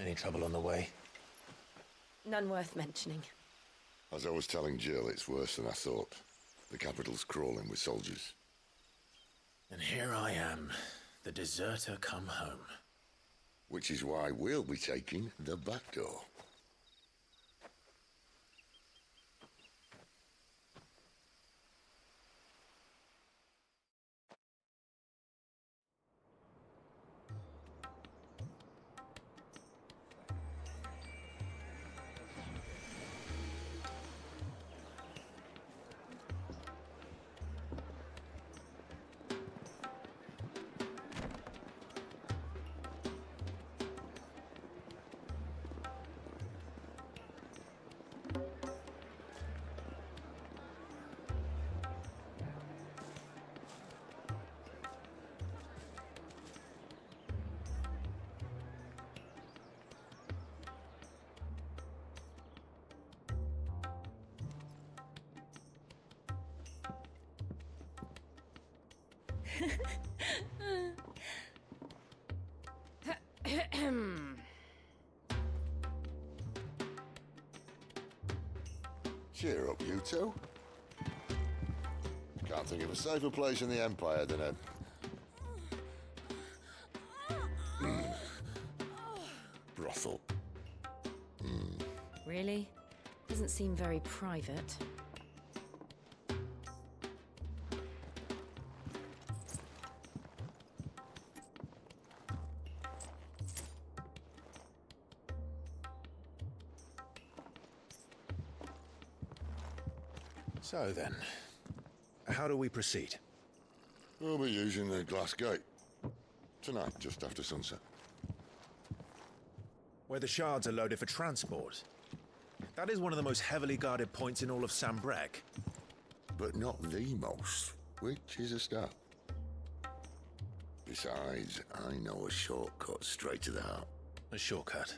Any trouble on the way? None worth mentioning. As I was telling Jill, it's worse than I thought. The capital's crawling with soldiers. And here I am, the deserter come home. Which is why we'll be taking the back door. Cheer up, you two. Can't think of a safer place in the Empire than a... brothel. Really? Doesn't seem very private. So then, how do we proceed? We'll be using the glass gate. Tonight, just after sunset. Where the shards are loaded for transport. That is one of the most heavily guarded points in all of Sambrec. But not the most, which is a start. Besides, I know a shortcut straight to the heart. A shortcut?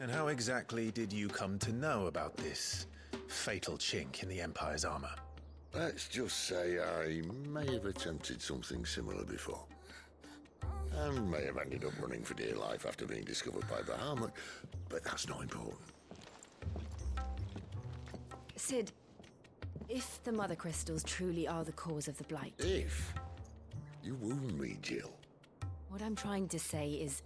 And how exactly did you come to know about this fatal chink in the Empire's armor? Let's just say I may have attempted something similar before. And may have ended up running for dear life after being discovered by Bahamut, but that's not important. Sid, if the Mother Crystals truly are the cause of the Blight... If? You wound me, Jill. What I'm trying to say is,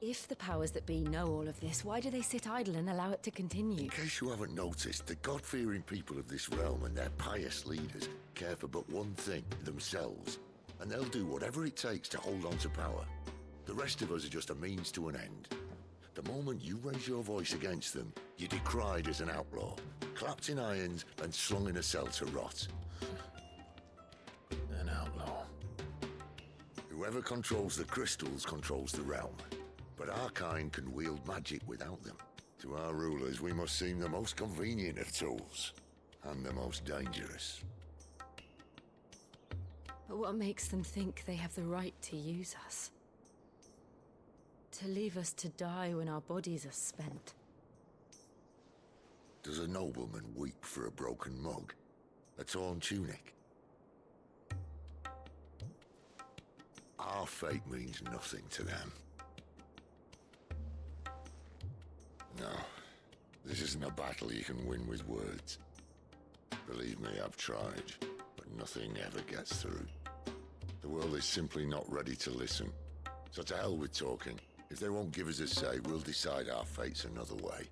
if the powers that be know all of this, why do they sit idle and allow it to continue? In case you haven't noticed, the God-fearing people of this realm and their pious leaders care for but one thing, themselves. And they'll do whatever it takes to hold on to power. The rest of us are just a means to an end. The moment you raise your voice against them, you're decried as an outlaw, clapped in irons and slung in a cell to rot. An outlaw. Whoever controls the crystals controls the realm. But our kind can wield magic without them. To our rulers, we must seem the most convenient of tools. And the most dangerous. But what makes them think they have the right to use us? To leave us to die when our bodies are spent? Does a nobleman weep for a broken mug? A torn tunic? Our fate means nothing to them. No, this isn't a battle you can win with words. Believe me, I've tried, but nothing ever gets through. The world is simply not ready to listen. So to hell with talking. If they won't give us a say, we'll decide our fates another way.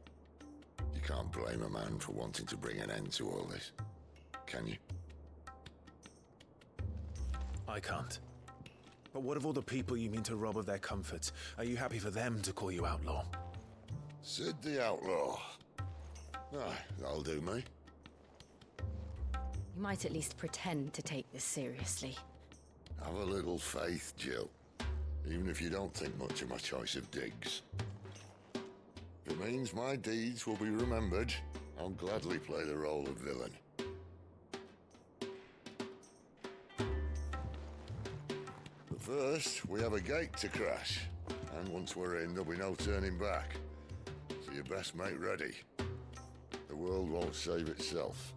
You can't blame a man for wanting to bring an end to all this, can you? I can't. But what of all the people you mean to rob of their comforts? Are you happy for them to call you outlaw? Sid the Outlaw. Ah, that'll do me. You might at least pretend to take this seriously. Have a little faith, Jill. Even if you don't think much of my choice of digs. If it means my deeds will be remembered, I'll gladly play the role of villain. But first, we have a gate to crash. And once we're in, there'll be no turning back. So you best make ready. The world won't save itself.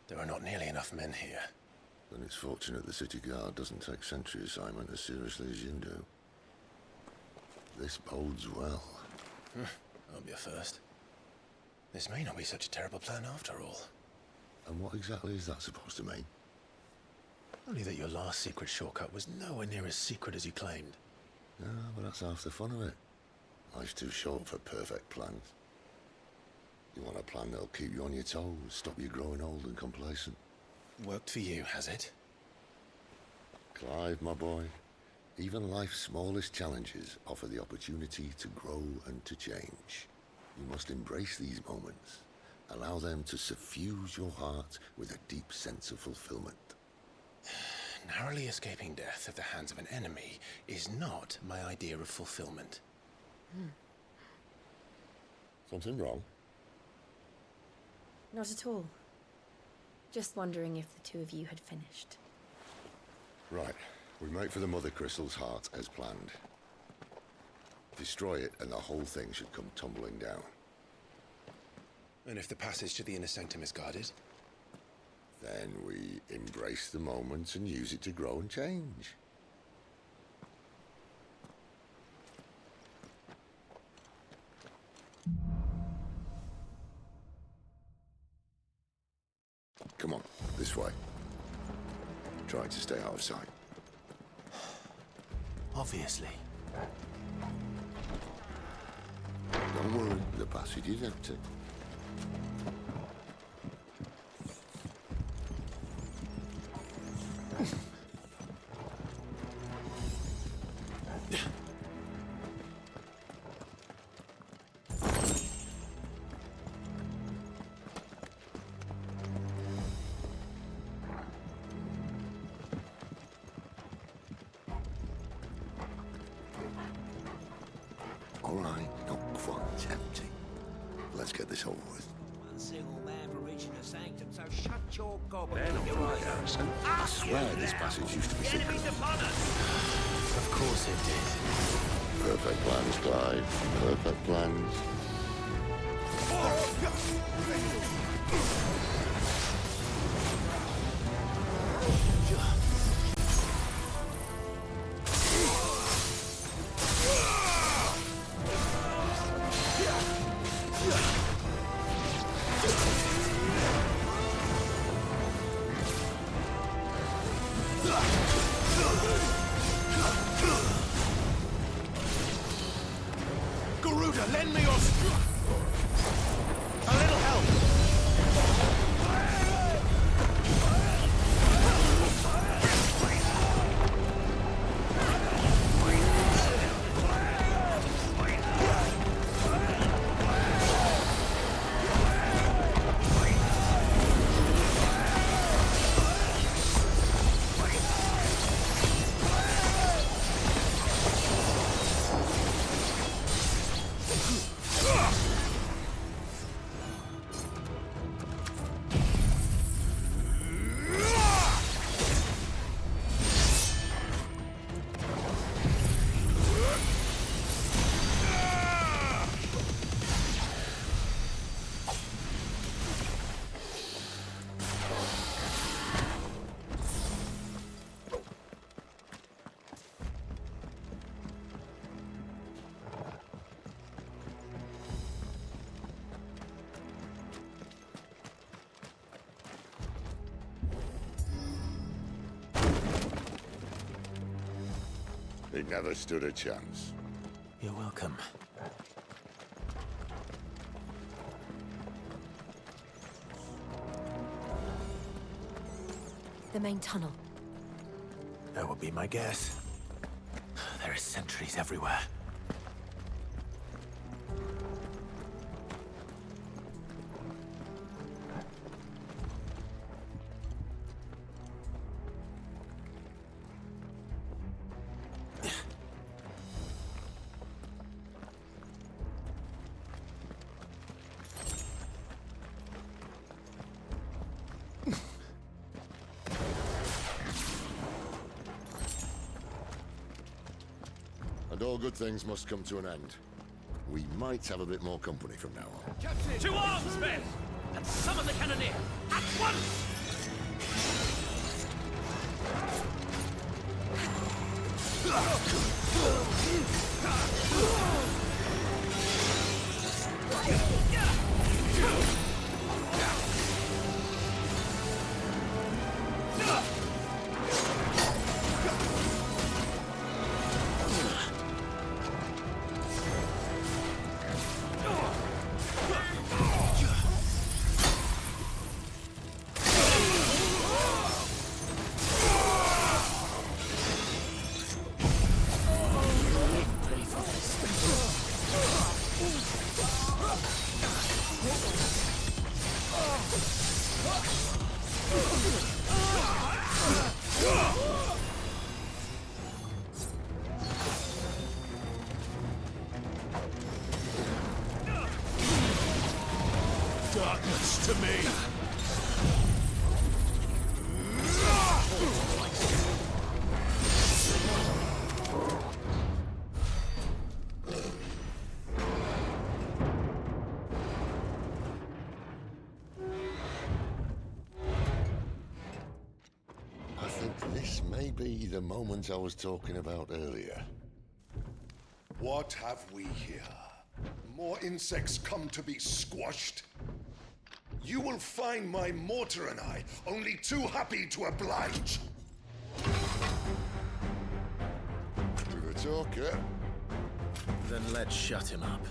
There are not nearly enough men here. Then it's fortunate the city guard doesn't take sentry assignment as seriously as you do. This bodes well. Won't be a first. This may not be such a terrible plan after all. And what exactly is that supposed to mean? Only that your last secret shortcut was nowhere near as secret as you claimed. Yeah, but that's half the fun of it. Life's too short for perfect plans. You want a plan that'll keep you on your toes, stop you growing old and complacent. Worked for you, has it? Clive, my boy, even life's smallest challenges offer the opportunity to grow and to change. You must embrace these moments. Allow them to suffuse your heart with a deep sense of fulfillment. Narrowly escaping death at the hands of an enemy is not my idea of fulfillment. Something wrong? Not at all. Just wondering if the two of you had finished. Right. We make for the Mother Crystal's heart as planned. Destroy it and the whole thing should come tumbling down. And if the passage to the inner sanctum is guarded? Then we embrace the moment and use it to grow and change. Come on, this way. Try to stay out of sight. Obviously. Don't worry, the passage is empty. All right, not quite empty. Let's get this over with. One single man for reaching the sanctum, so shut your gob. You're right, Garrison. I swear this passage used to be secret. Enemies upon us! Of course it did. Perfect plans, Clive. Perfect plans. It never stood a chance. You're welcome. The main tunnel. That would be my guess. There are sentries everywhere. And all good things must come to an end. We might have a bit more company from now on. Captain! To arms, men! And summon the cannoneer! At once! Darkness to me! I think this may be the moment I was talking about earlier. What have we here? More insects come to be squashed? You will find my mortar and I only too happy to oblige. To the talker. Then let's shut him up.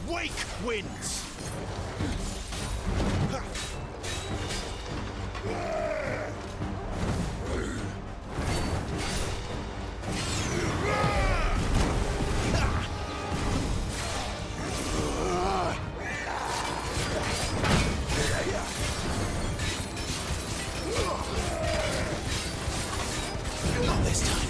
Wake wins! Not this time.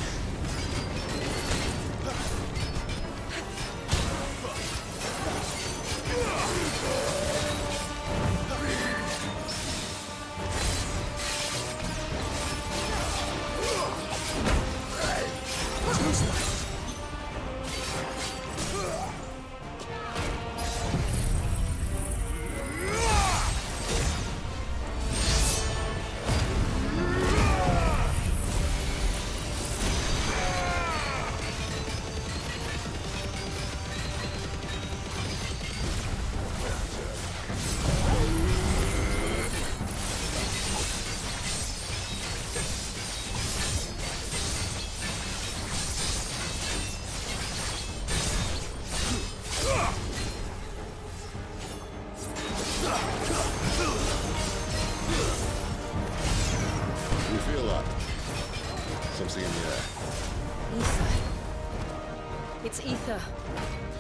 ether.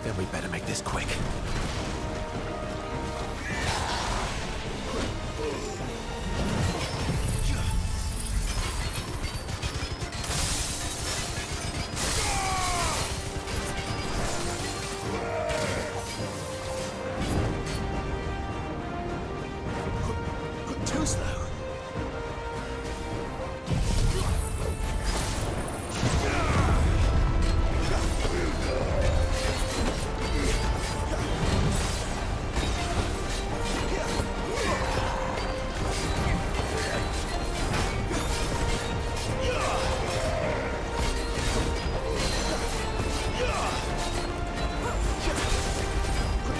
Then we better make this quick. Too slow.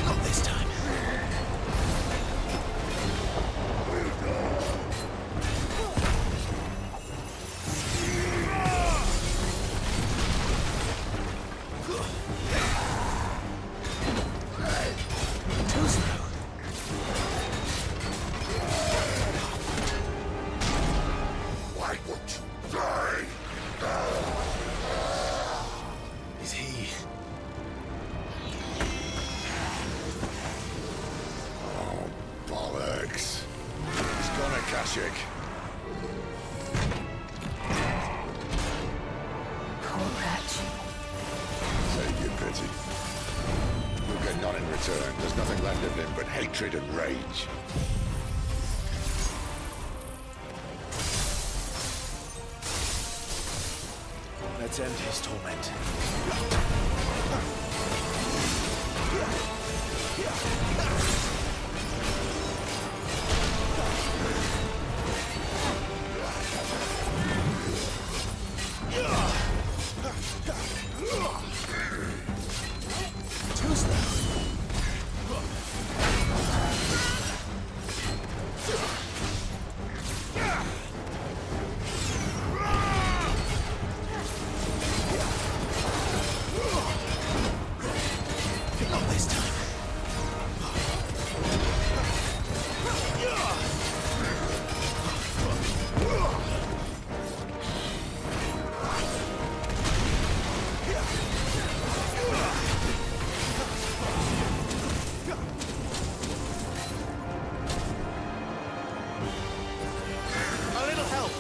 Not this time. Too slow. Why won't you die? Is he? Oh, bollocks. He's gone, Akashic. Poor wretch. Save your pity. You'll get none in return. There's nothing left of him but hatred and rage. Let's end his torment. Too slow. Not this time. A little help.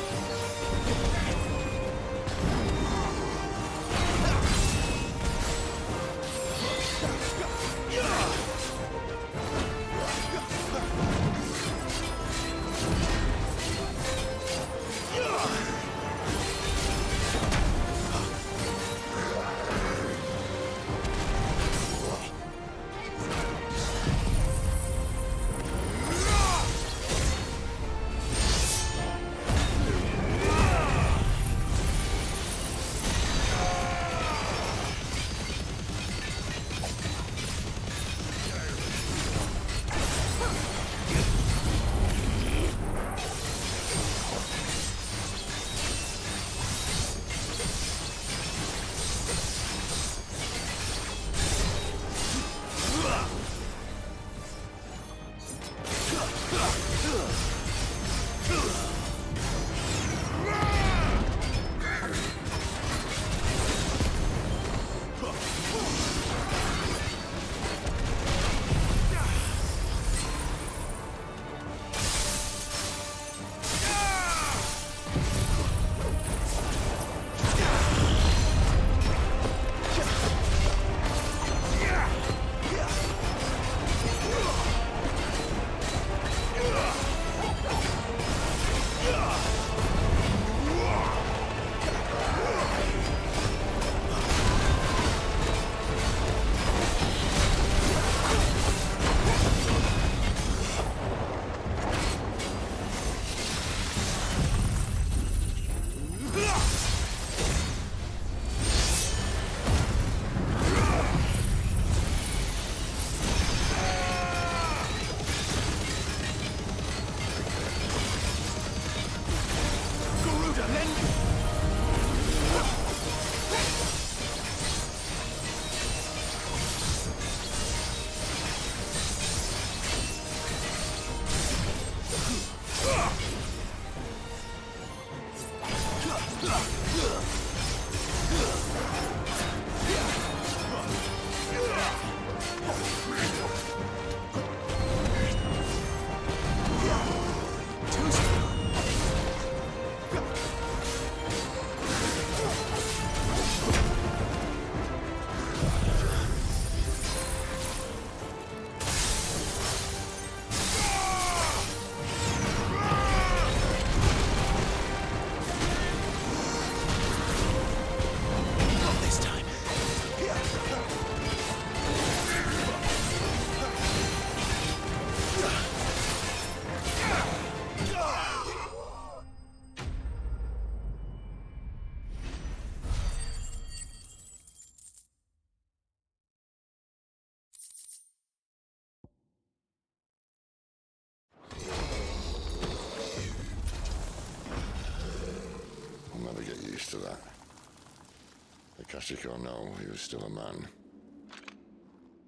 Dramatic or no, he was still a man.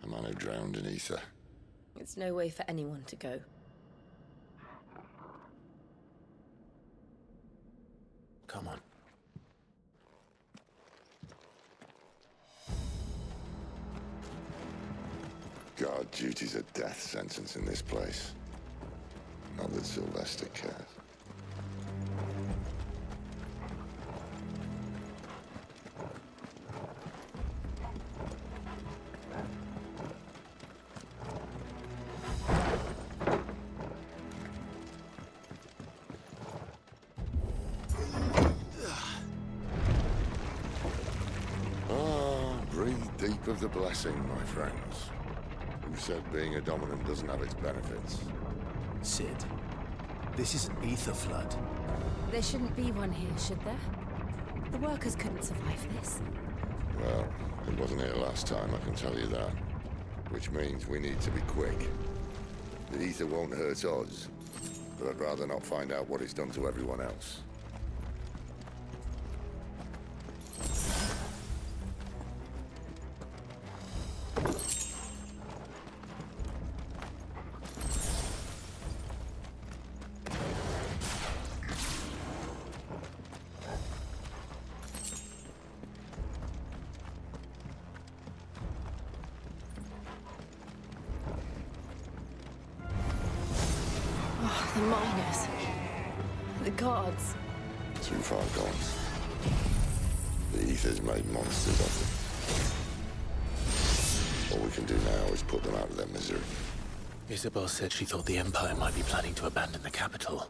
A man who drowned in ether. It's no way for anyone to go. Come on. Guard duty's a death sentence in this place. Not that Sylvester cares. Breathe deep of the blessing, my friends. Who said being a dominant doesn't have its benefits? Sid, this is an ether flood. There shouldn't be one here, should there? The workers couldn't survive this. Well, it wasn't here last time, I can tell you that. Which means we need to be quick. The ether won't hurt us, but I'd rather not find out what it's done to everyone else. The miners. The guards. Too far gone. The ether's made monsters of them. All we can do now is put them out of their misery. Isabel said she thought the Empire might be planning to abandon the capital.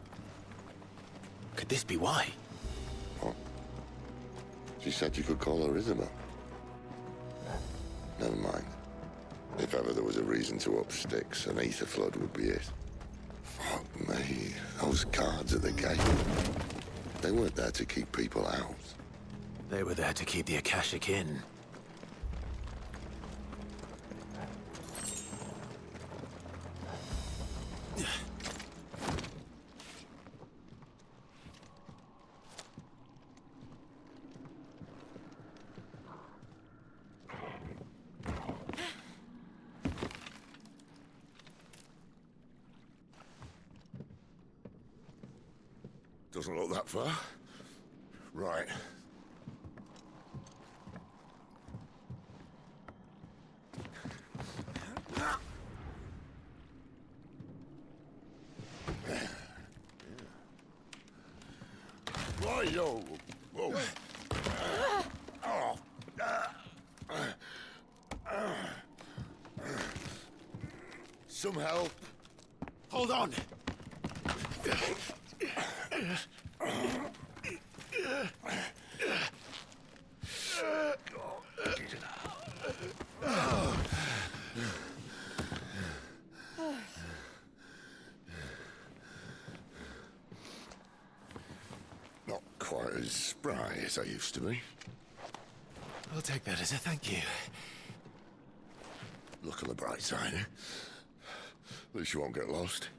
Could this be why? What? She said you could call her Isabel. Never mind. If ever there was a reason to up sticks, an ether flood would be it. Fuck me, those guards at the gate. They weren't there to keep people out. They were there to keep the Akashic in. Doesn't look that far. Right. Right, yo. Whoa. Some help. Hold on. Not quite as spry as I used to be. I'll take that as a thank you. Look on the bright side, eh? At least you won't get lost.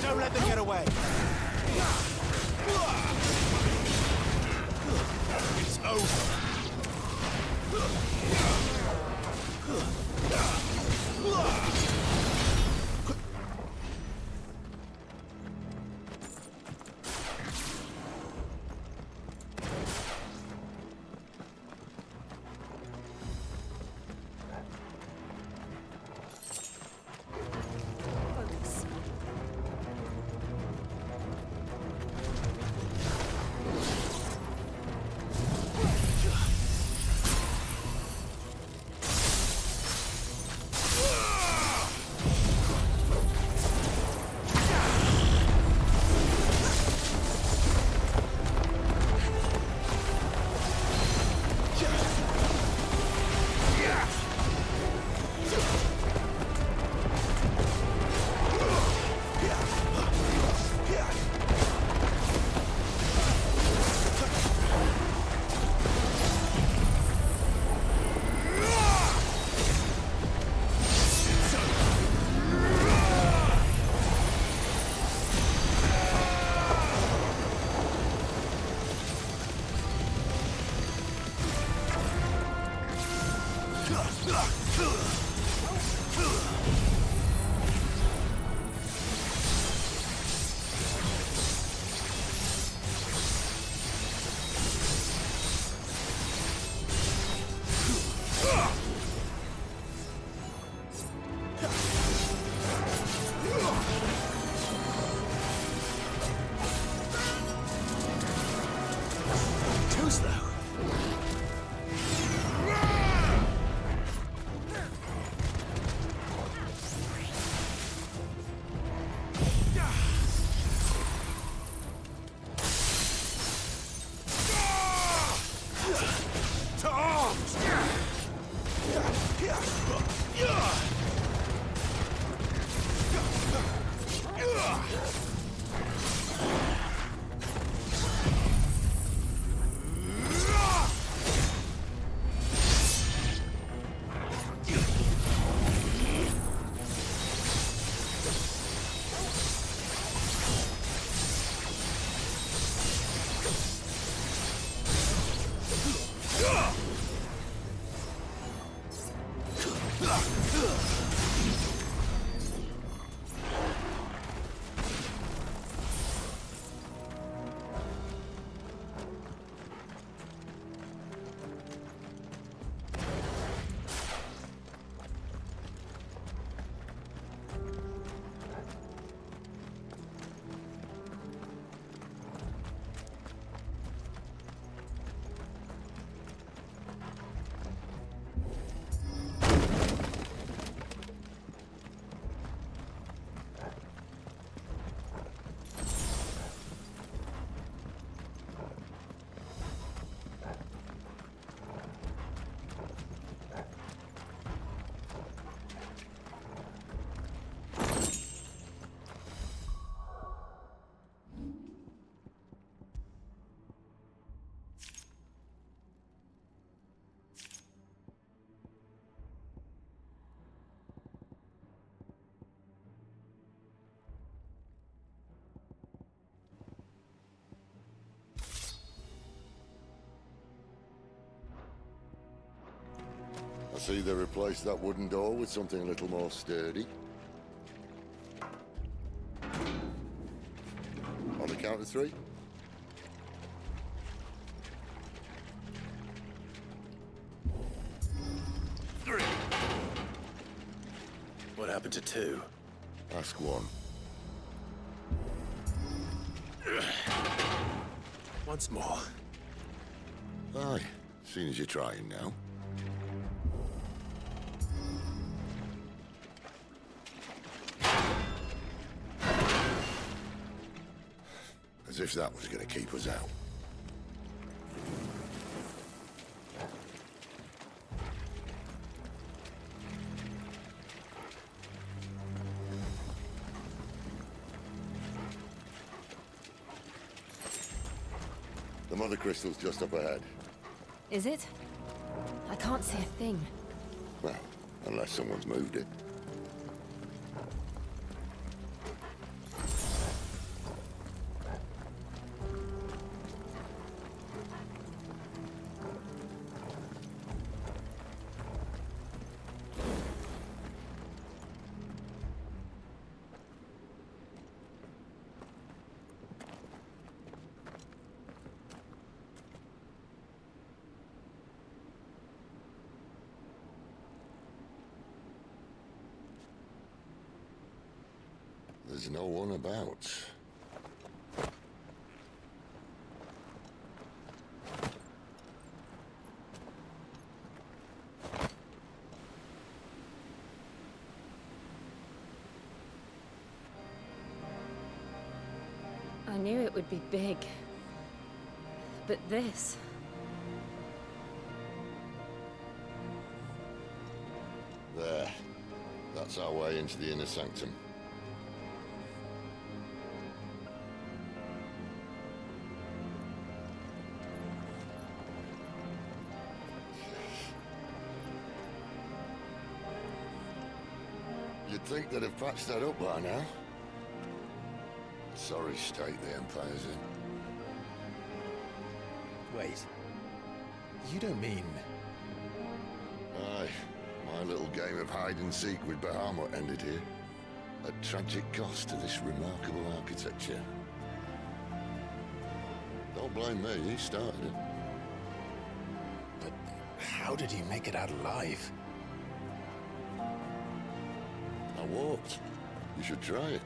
Don't let them get away. It's over. Too slow. To arms! I see they replaced that wooden door with something a little more sturdy. On the count of three. What happened to two? Ask one. Once more. Aye, seeing as you're trying now. As if that was going to keep us out. The mother crystal's just up ahead. Is it? I can't see a thing. Well, unless someone's moved it. There's no one about. I knew it would be big. But this... There. That's our way into the inner sanctum. You'd think they'd have patched that up by now. Sorry state the Empire's in. Wait. You don't mean... Aye. My little game of hide-and-seek with Bahamut ended here. At tragic cost to this remarkable architecture. Don't blame me, he started it. But how did he make it out alive? I walked. You should try it.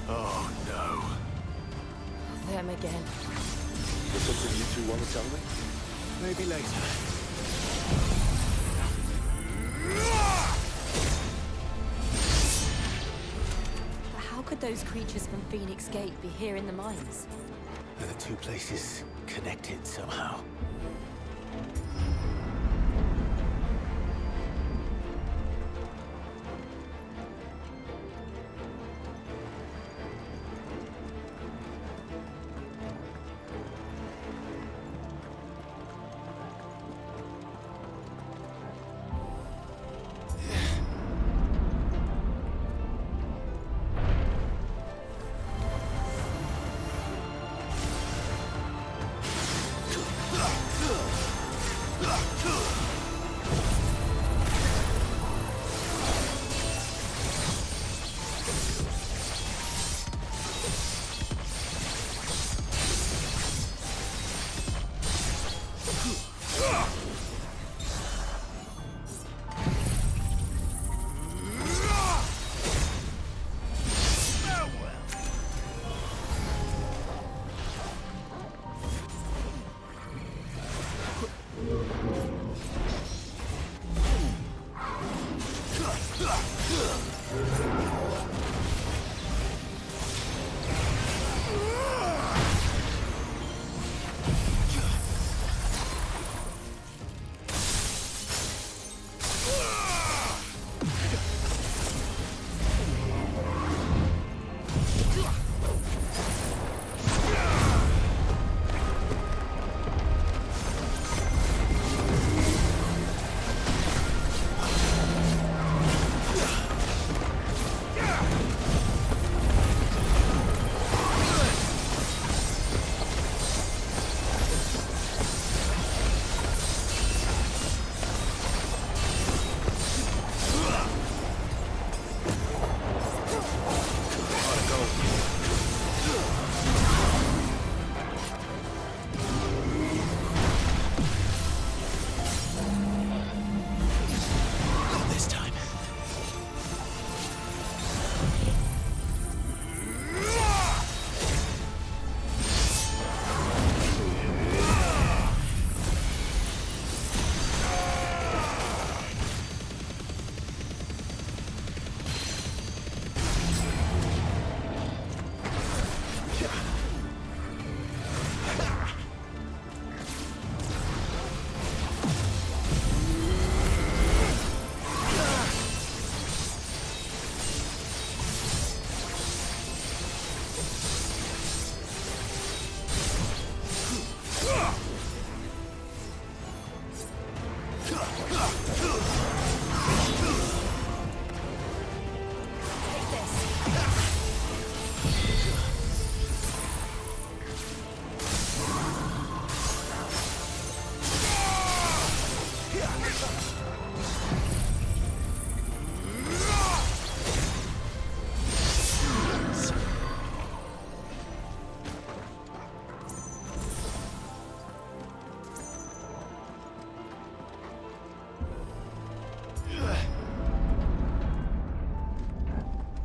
Oh, no. Them again. There's something you two want to tell me? Maybe later. But how could those creatures from Phoenix Gate be here in the mines? Are the two places connected somehow?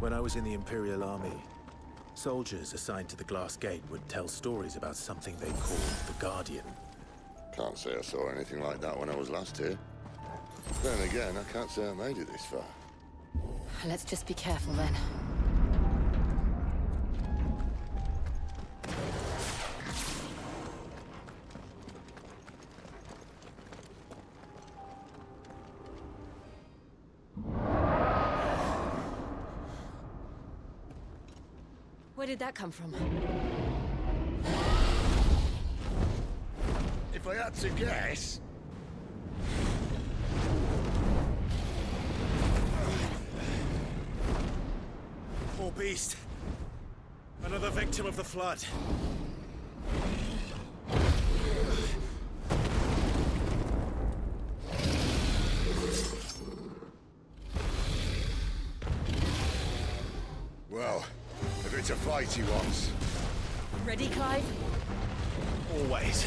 When I was in the Imperial Army, soldiers assigned to the Glass Gate would tell stories about something they called the Guardian. Can't say I saw anything like that when I was last here. Then again, I can't say I made it this far. Let's just be careful then. Where did that come from? If I had to guess... Poor beast. Another victim of the flood. Well, if it's a fight he wants. Ready, Clive? Always.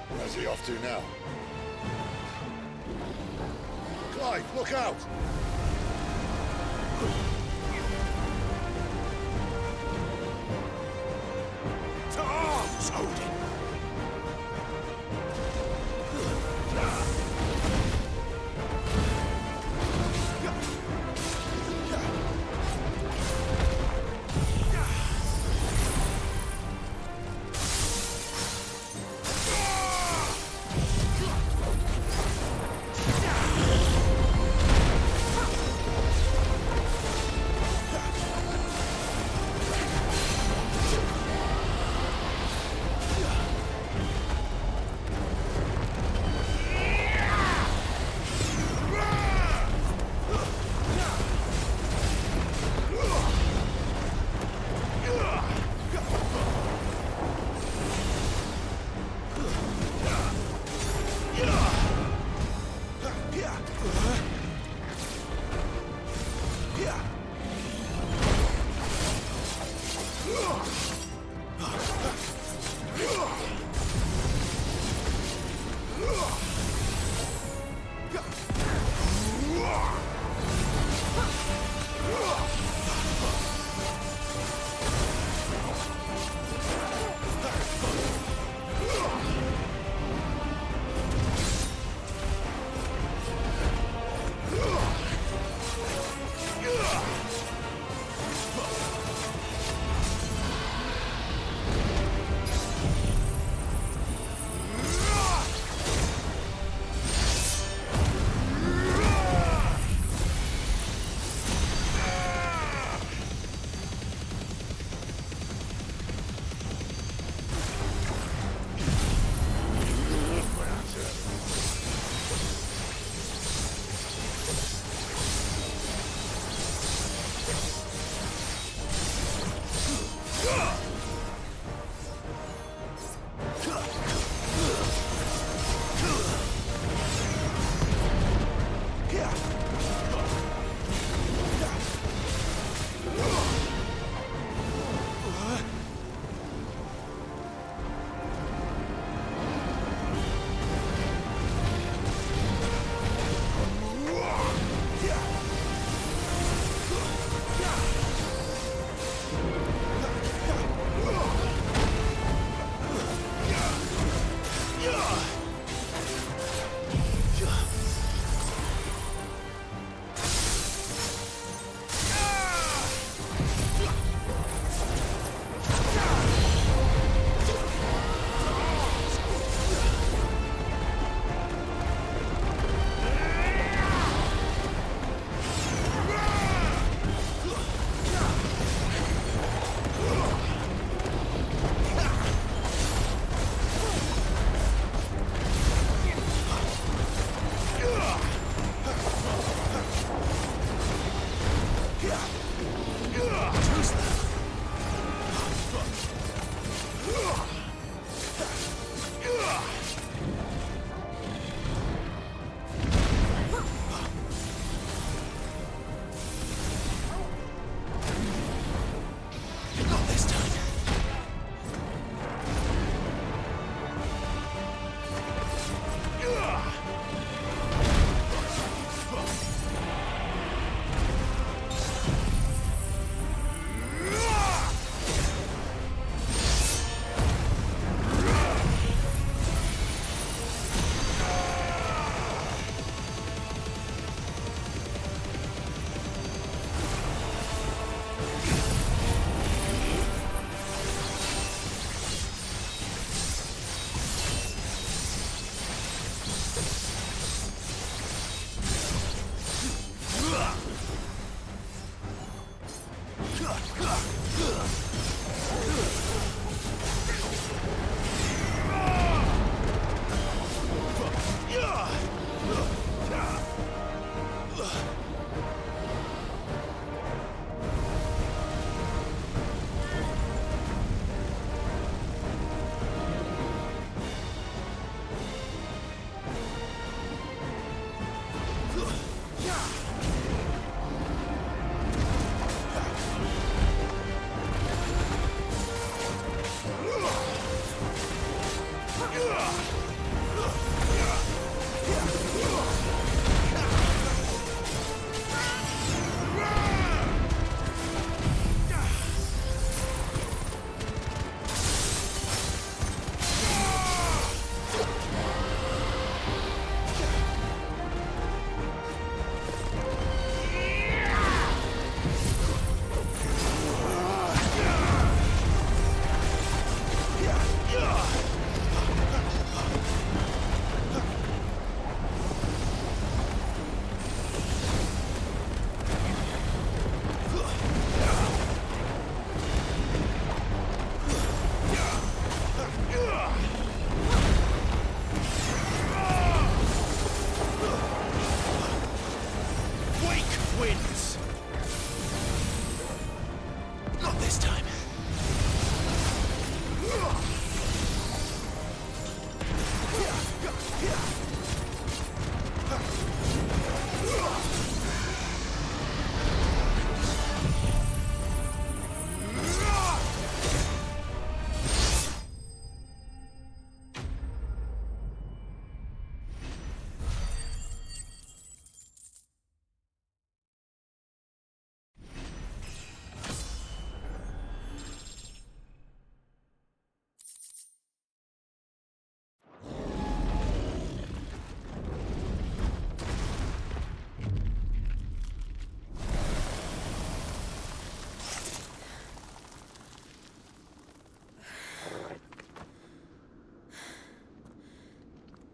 Where's he off to now? Clive, look out! To arms, Odin!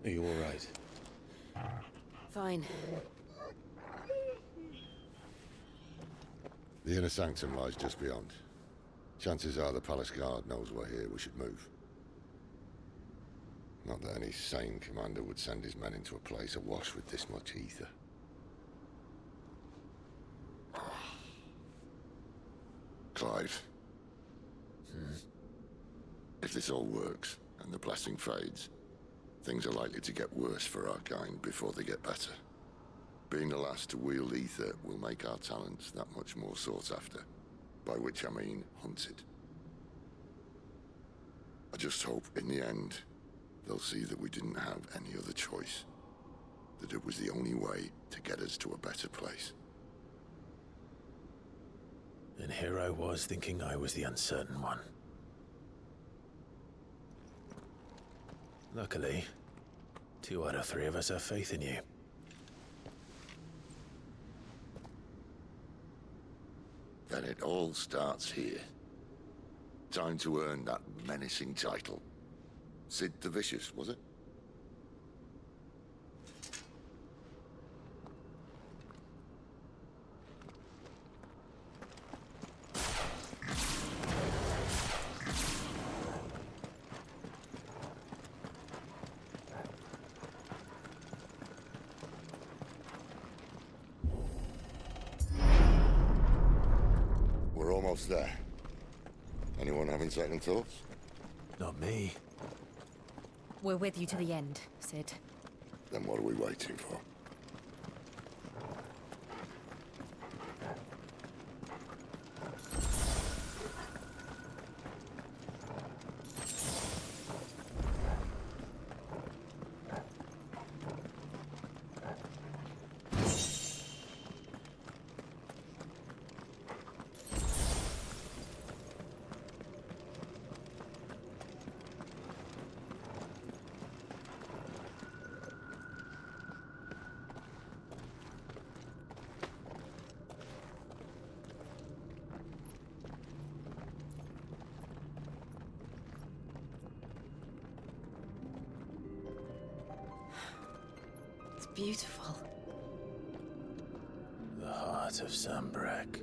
Are you all right? Fine. The inner sanctum lies just beyond. Chances are the palace guard knows we're here. We should move. Not that any sane commander would send his men into a place awash with this much ether. Clive. If this all works, and the blessing fades, things are likely to get worse for our kind before they get better. Being the last to wield ether will make our talents that much more sought after. By which I mean hunted. I just hope, in the end, they'll see that we didn't have any other choice. That it was the only way to get us to a better place. And here I was thinking I was the uncertain one. Luckily, 2 out of 3 of us have faith in you. Then it all starts here. Time to earn that menacing title. Sid the Vicious, was it? We're almost there. Anyone having second thoughts? Not me. We're with you to the end, Sid. Then what are we waiting for? Beautiful. The heart of Sambrek.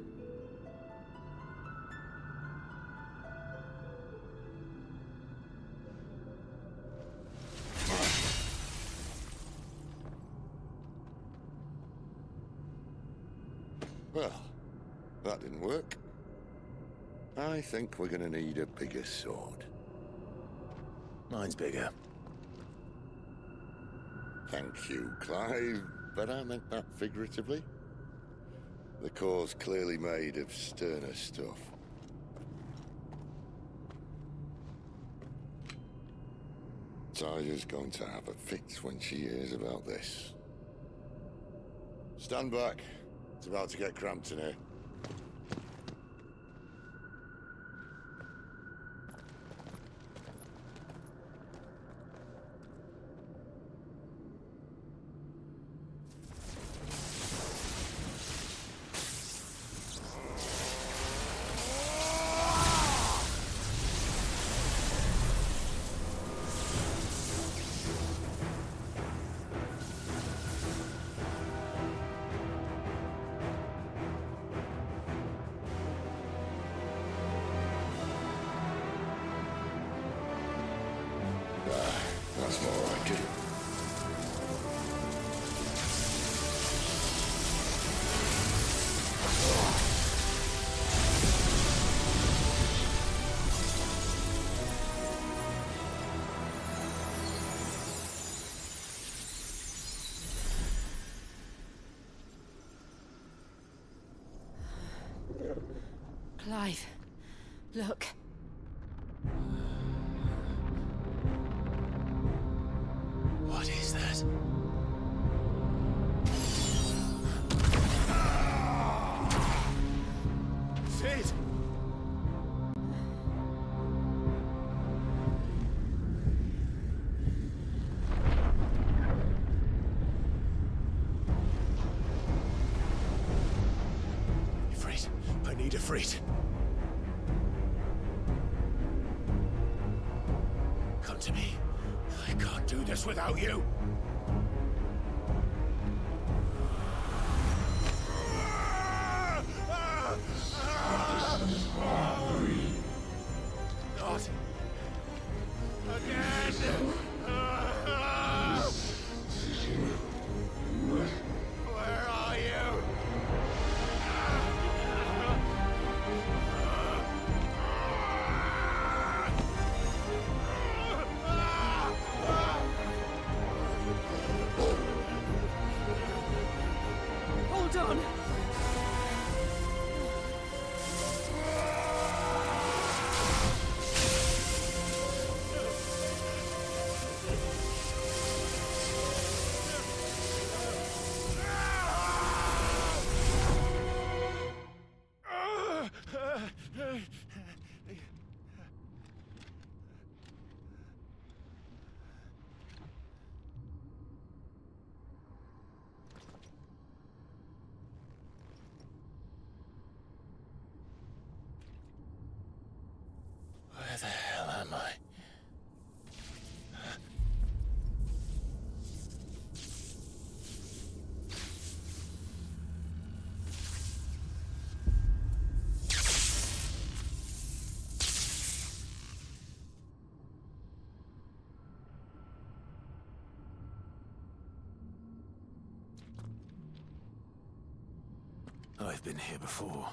Well, that didn't work. I think we're gonna need a bigger sword. Mine's bigger. Thank you, Clive, but I meant that figuratively. The core's clearly made of sterner stuff. Tyler's going to have a fit when she hears about this. Stand back. It's about to get cramped in here. That's more like it. Clive, look. What is that? Sid! Ifrit, I need Ifrit. Come to me. I can't do this without you. Not again. Where are you? Hold on! Where the hell am I? I've been here before.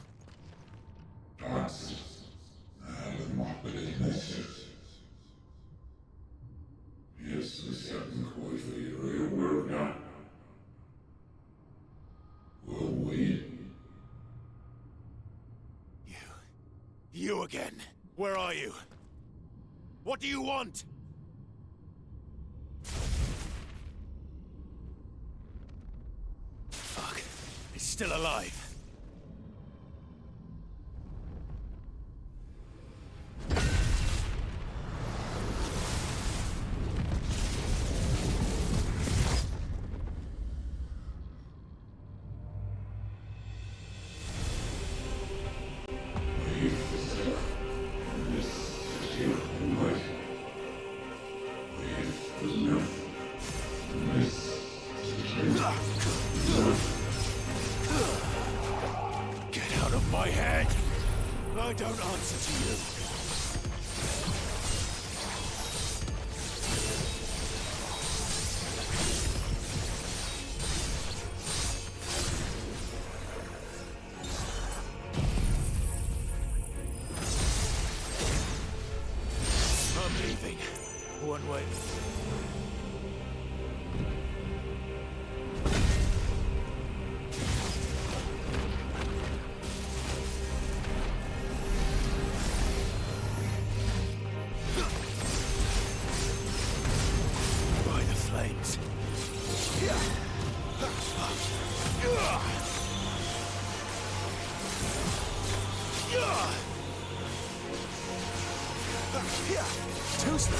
You again. Where are you? What do you want? Fuck. It's still alive. Get out of my head! I don't answer to you. I'm leaving. One way. By the flames. Too slow.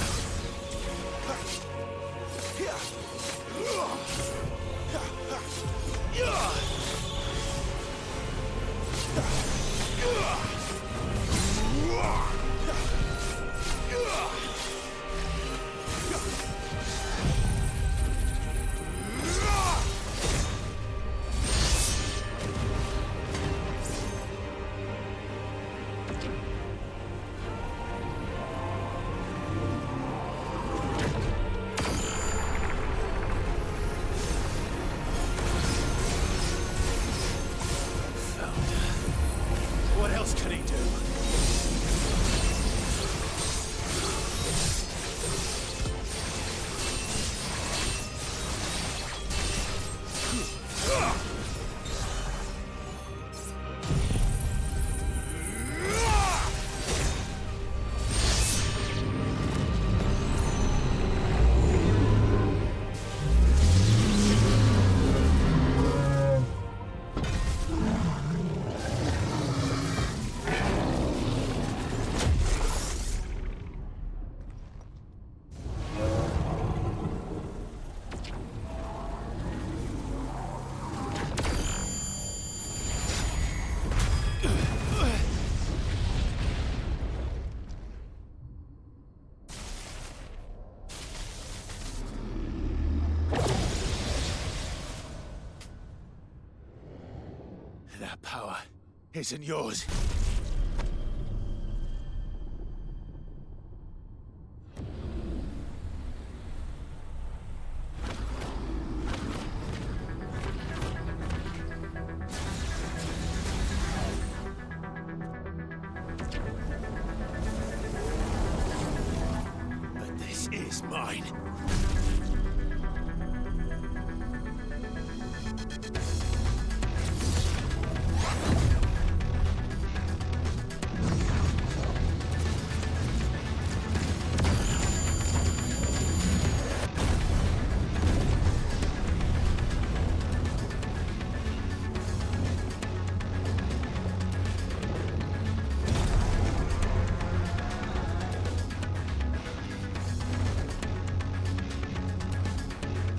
What else can he isn't yours. But this is mine.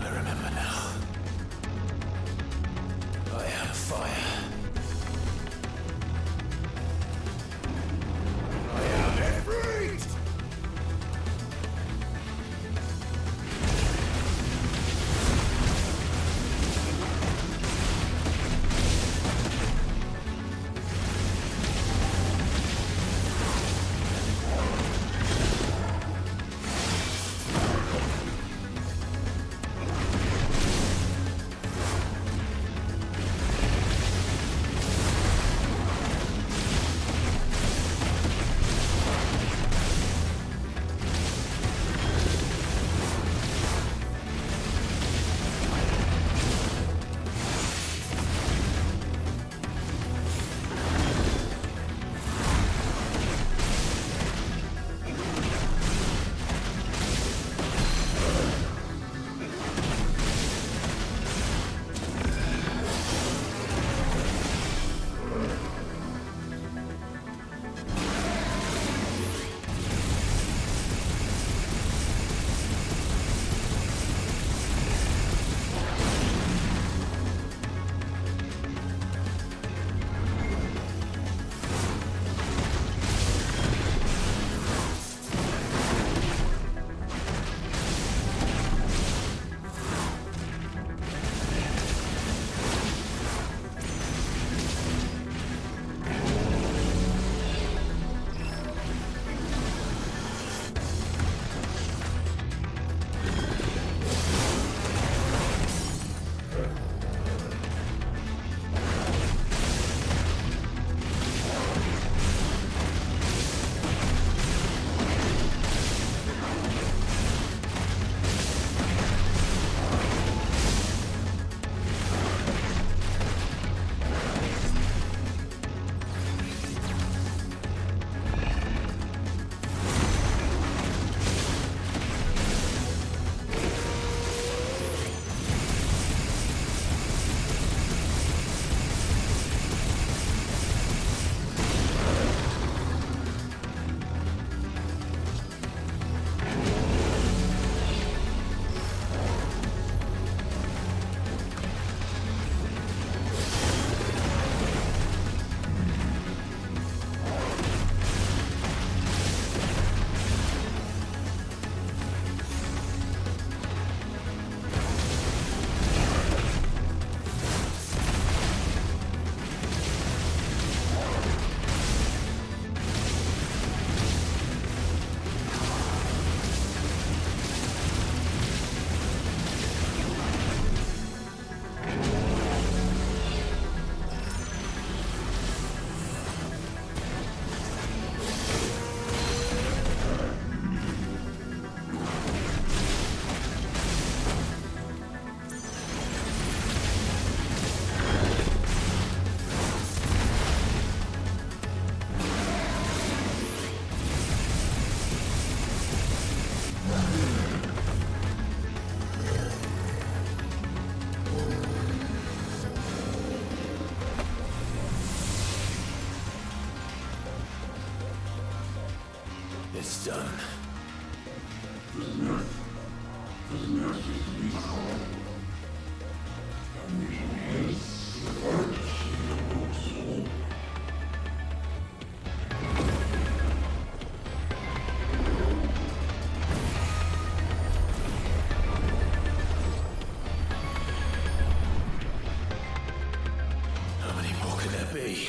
I remember now. I have fire. I have everything! It's done. How many more could there be?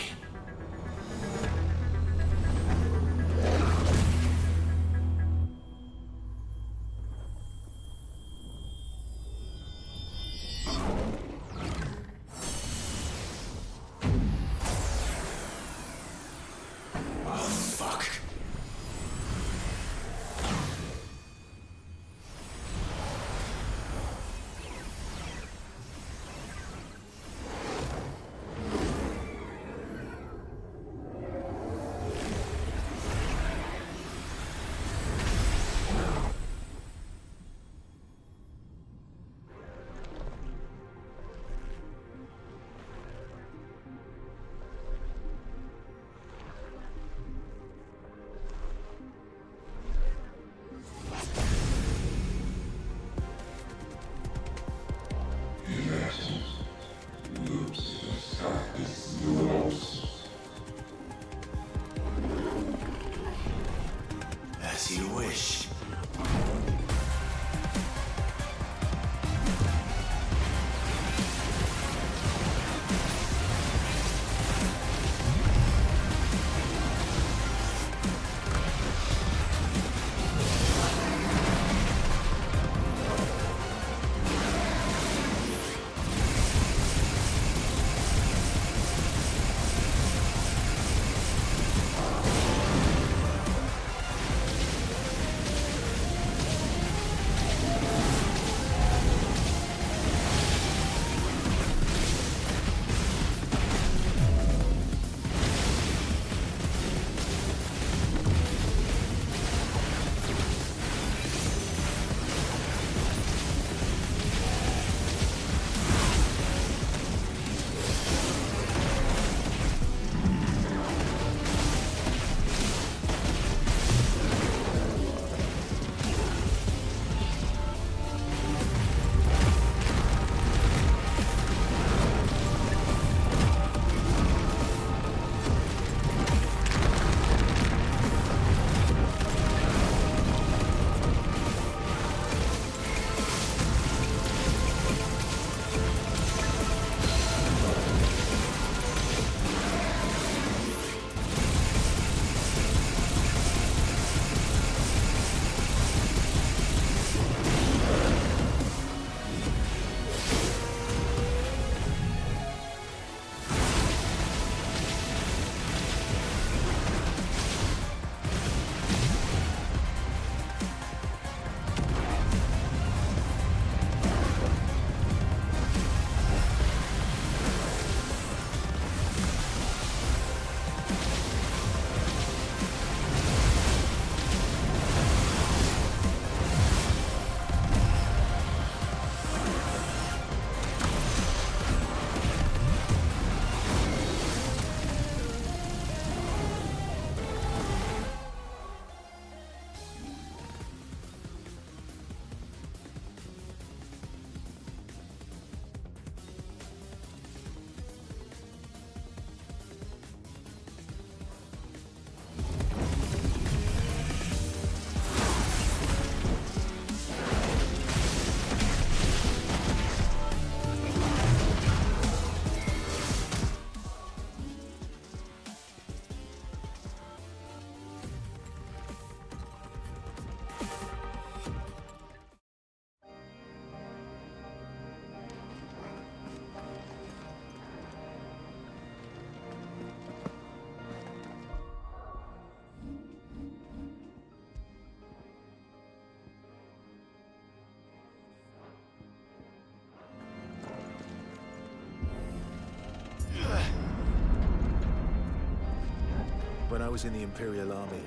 was in the Imperial Army,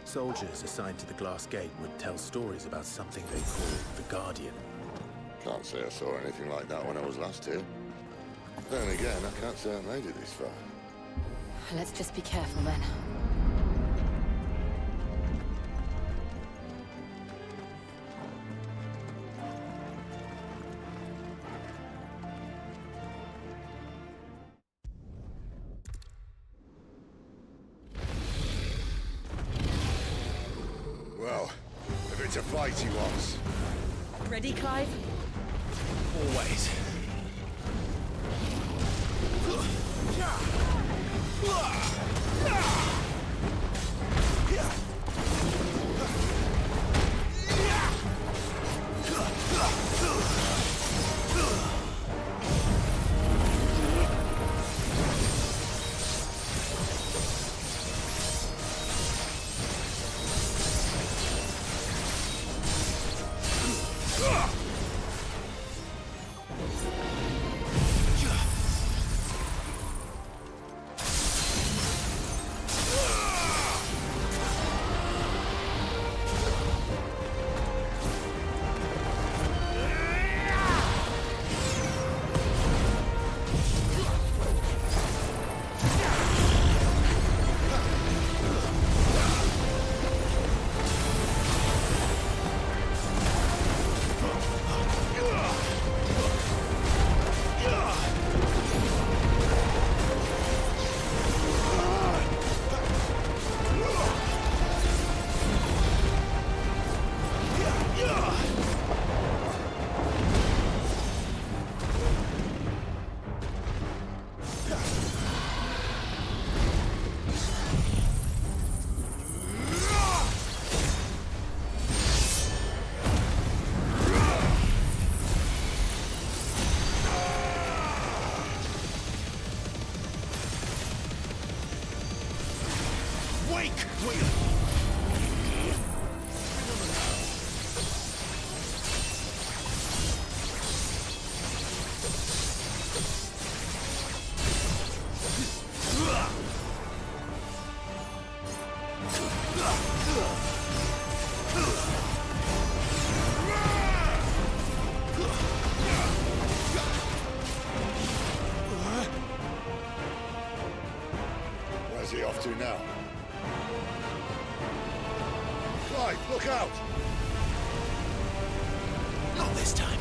soldiers assigned to the Glass Gate would tell stories about something they called the Guardian. Can't say I saw anything like that when I was last here. Then again, I can't say I made it this far. Let's just be careful then. Well, if it's a fight he wants. Ready, Clive? Always. Where's he off to now? Clive, look out! Not this time.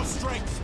your strength!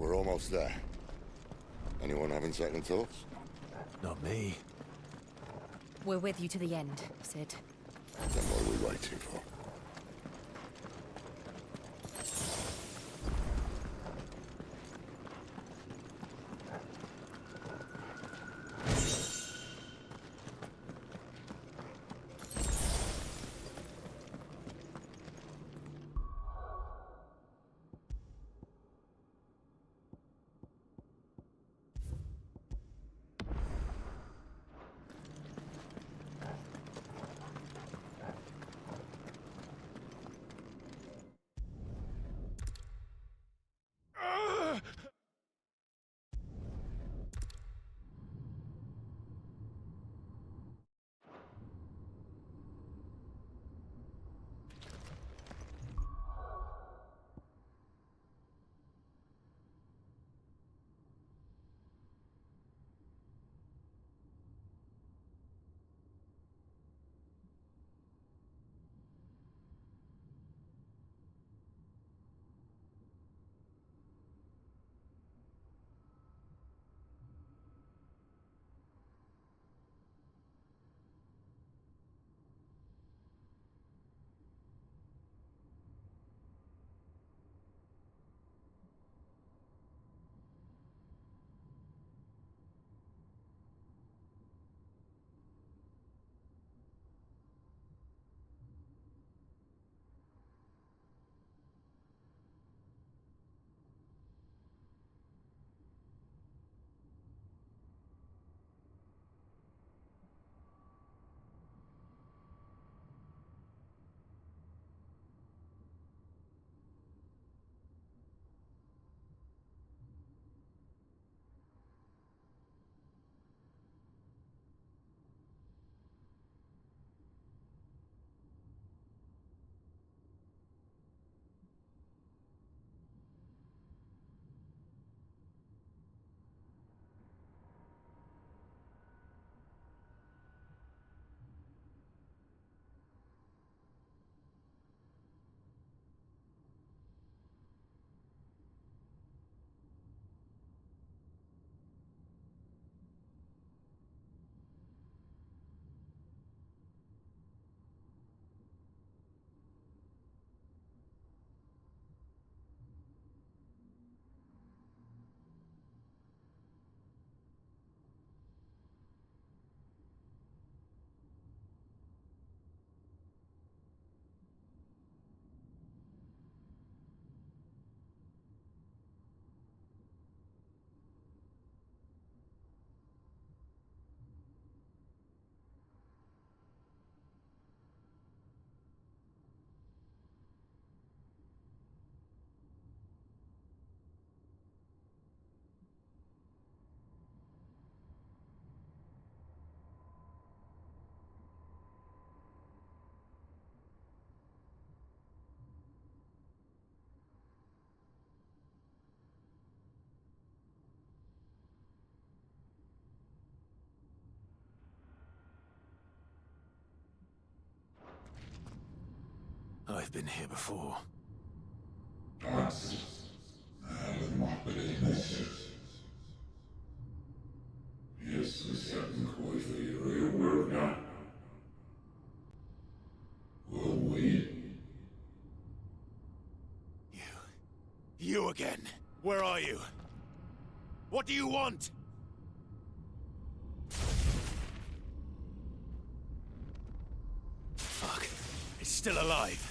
We're almost there. Anyone having second thoughts? Not me. We're with you to the end, Sid. Then what are we waiting for? I've been here before. You again. Where are you? What do you want? Fuck. It's still alive.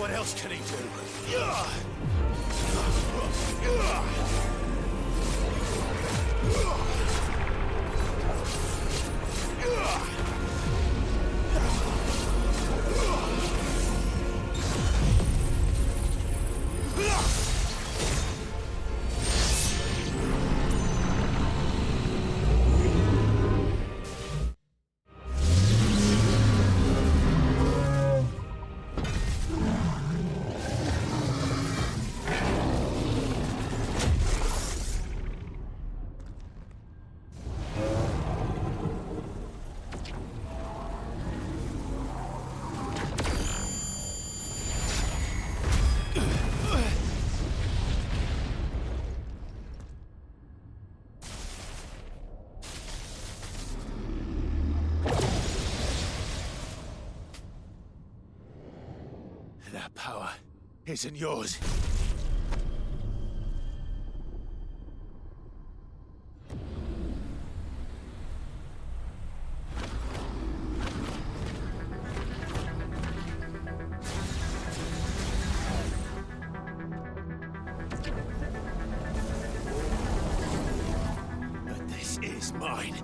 What else can he do? That power isn't yours. But this is mine.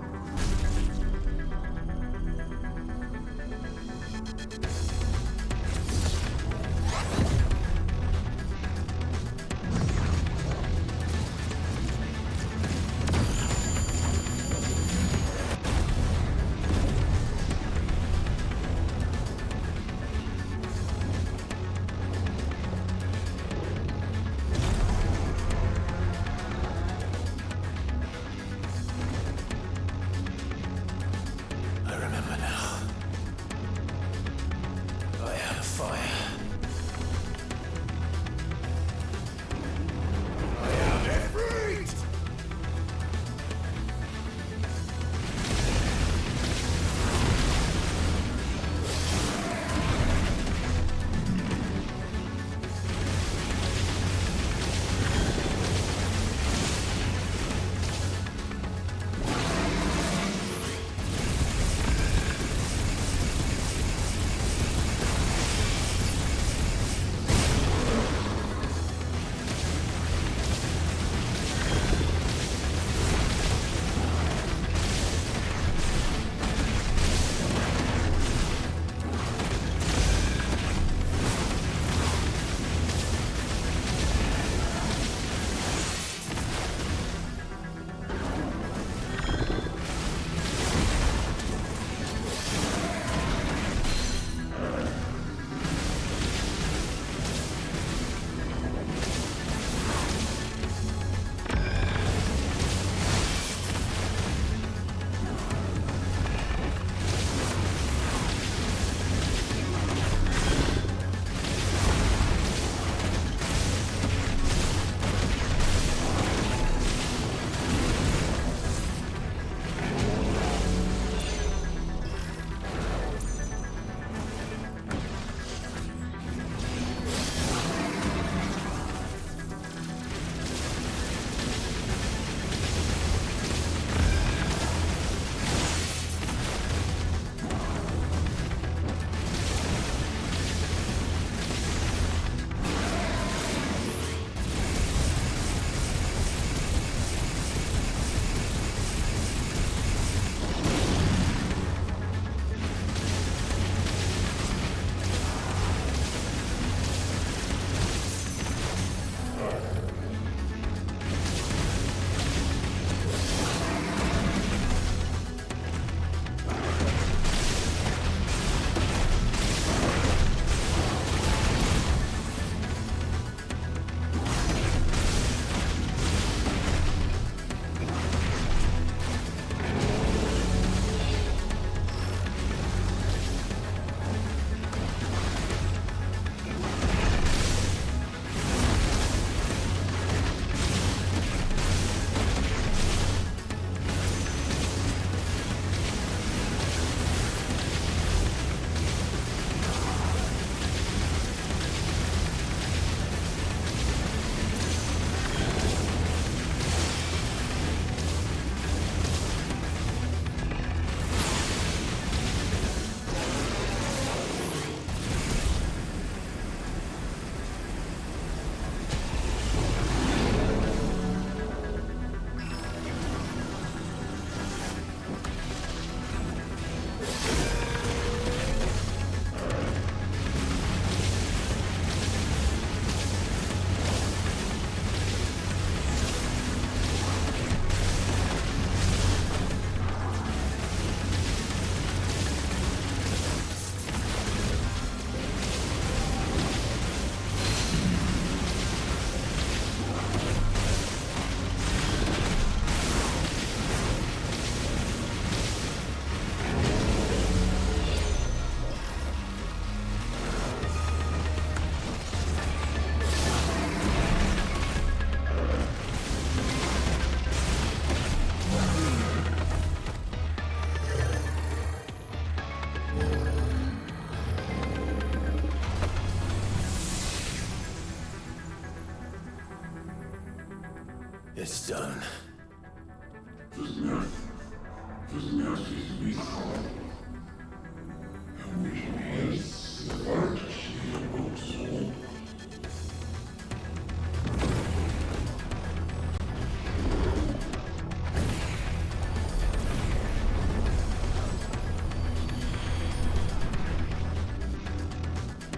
It's done.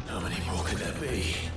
How many more could there be?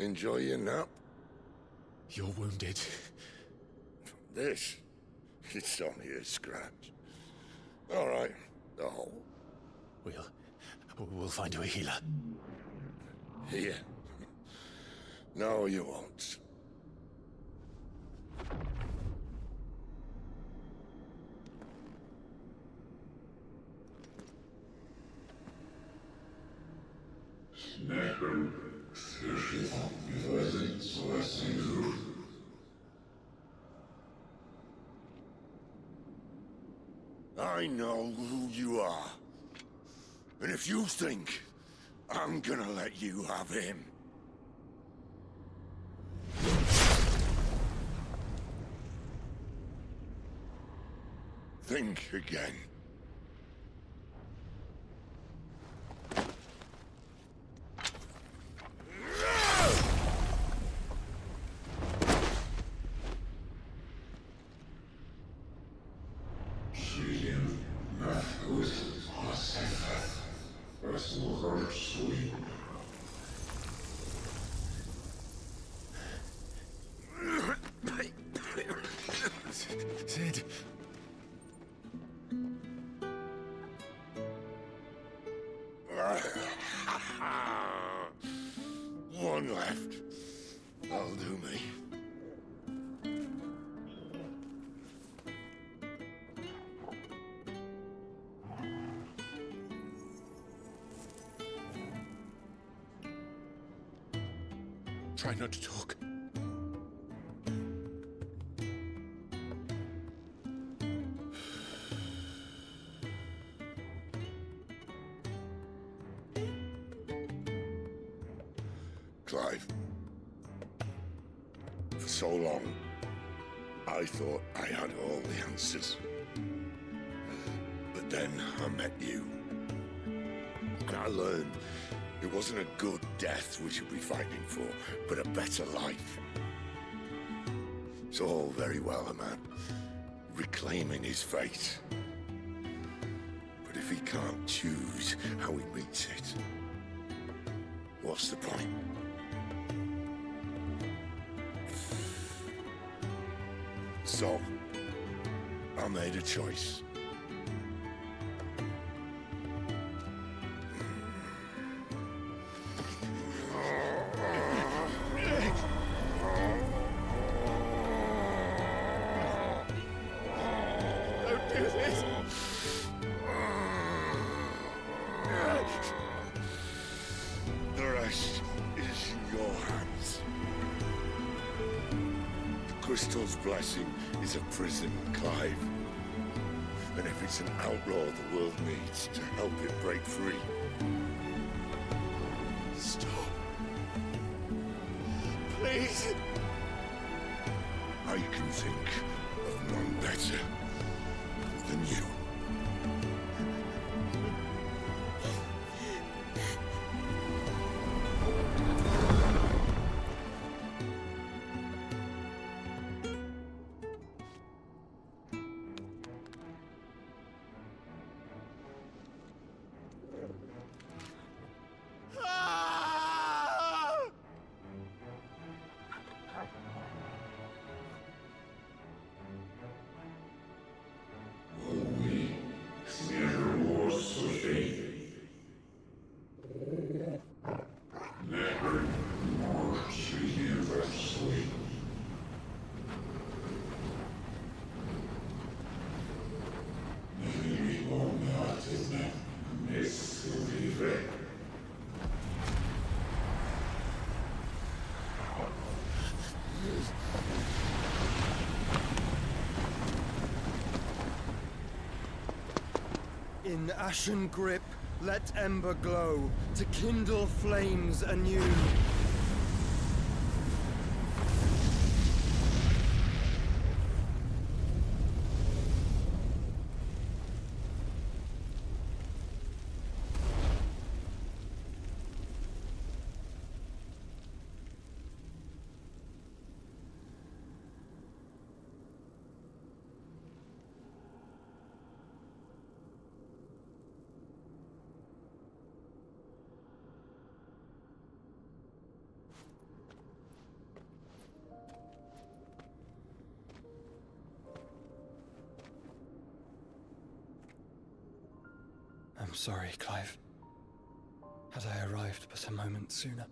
Enjoy your nap? You're wounded. This? It's only a scratch. All right. Oh. We'll find you a healer. Here? No, you won't. I know who you are. And if you think I'm gonna let you have him... think again. Sid. One left. That'll do me. Try not to talk. Clive. For so long, I thought I had all the answers. But then I met you. And I learned it wasn't a good death we should be fighting for, but a better life. It's all very well, a man reclaiming his fate. But if he can't choose how he meets it, what's the point? So, I made a choice. Don't do this! The rest is in your hands. The Crystal's blessing is a prison, Clive. And if it's an outlaw the world needs to help it break free... Stop. Please. I can think of none better than you. In ashen grip, let ember glow, to kindle flames anew. I'm sorry, Clive. Had I arrived but a moment sooner.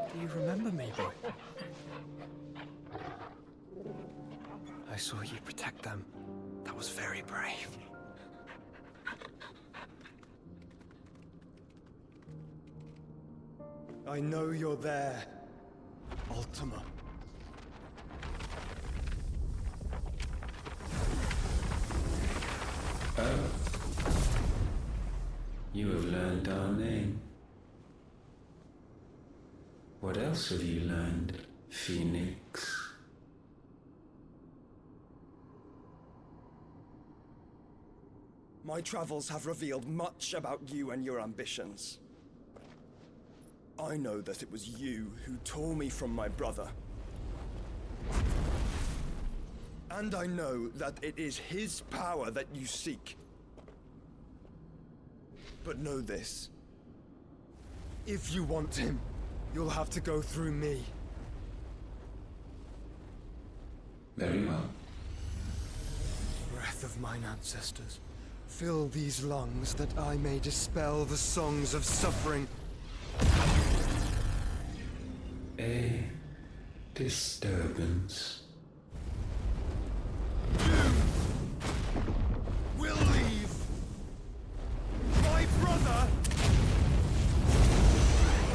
Do you remember me, boy? I saw you protect them. That was very brave. I know you're there, Ultima. Oh. You have learned our name. What else have you learned, Phoenix? My travels have revealed much about you and your ambitions. I know that it was you who tore me from my brother. And I know that it is his power that you seek. But know this. If you want him, you'll have to go through me. Very well. Breath of mine ancestors, fill these lungs that I may dispel the songs of suffering. A disturbance. We'll leave my brother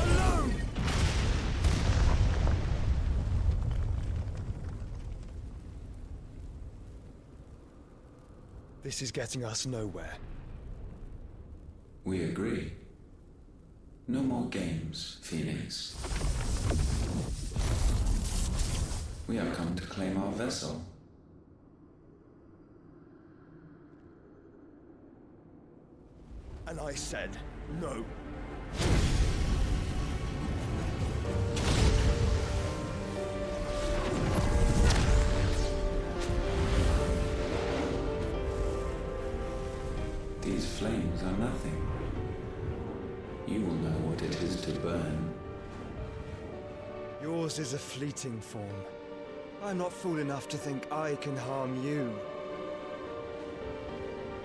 alone. This is getting us nowhere. We agree. No more games, Phoenix. We have come to claim our vessel. And I said no. These flames are nothing. You will know what it is to burn. Yours is a fleeting form. I'm not fool enough to think I can harm you.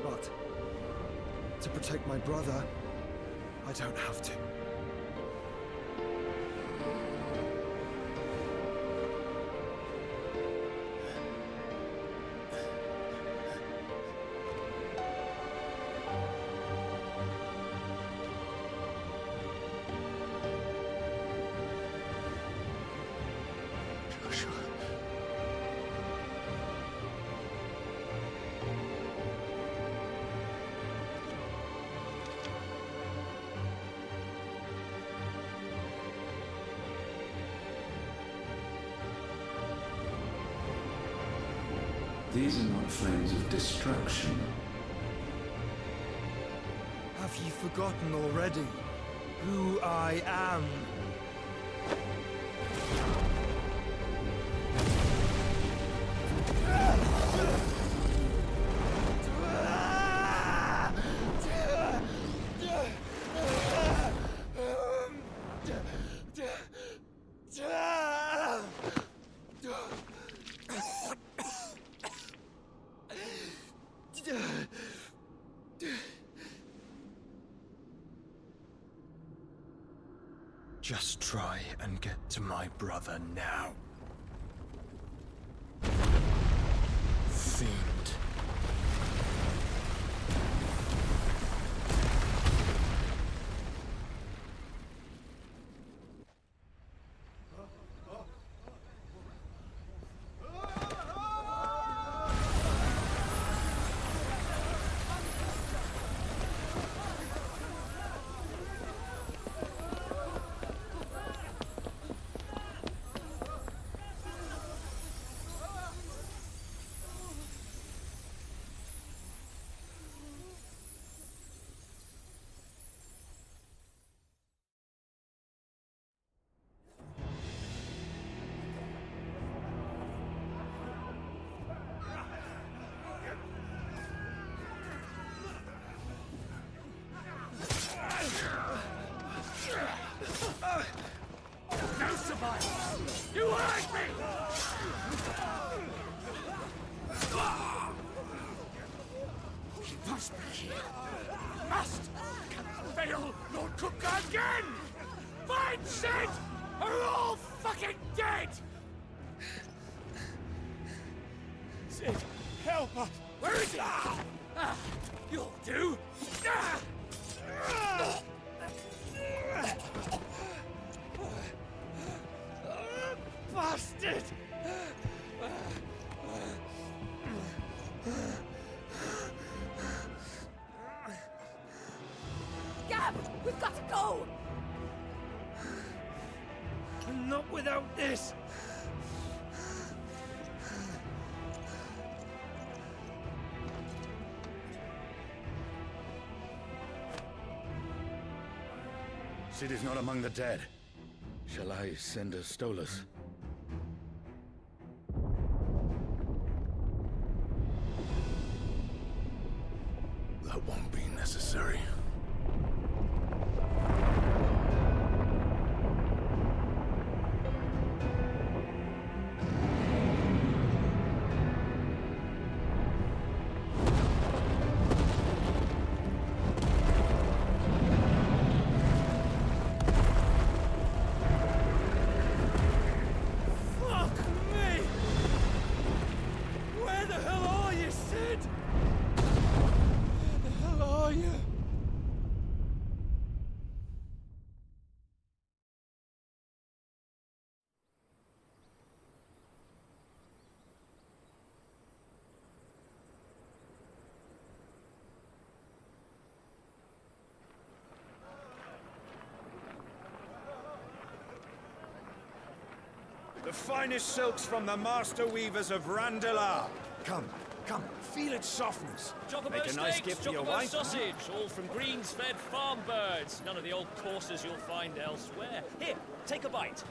But to protect my brother, I don't have to. These are not flames of destruction. Have you forgotten already who I am? Just try and get to my brother now. Fiend. Sid, help us! Where is he? You'll do! Bastard! Gab, we've got to go! Not without this! Sid is not among the dead. Shall I send a Stolas? That won't be necessary. Fuck me! Where the hell are you, Sid? Where the hell are you? The finest silks from the master weavers of Randalar. Come, come, feel its softness. Chocobo Make a nice steaks, gift for your chocobo wife. sausage, all from greens-fed farm birds. None of the old courses you'll find elsewhere. Here, take a bite.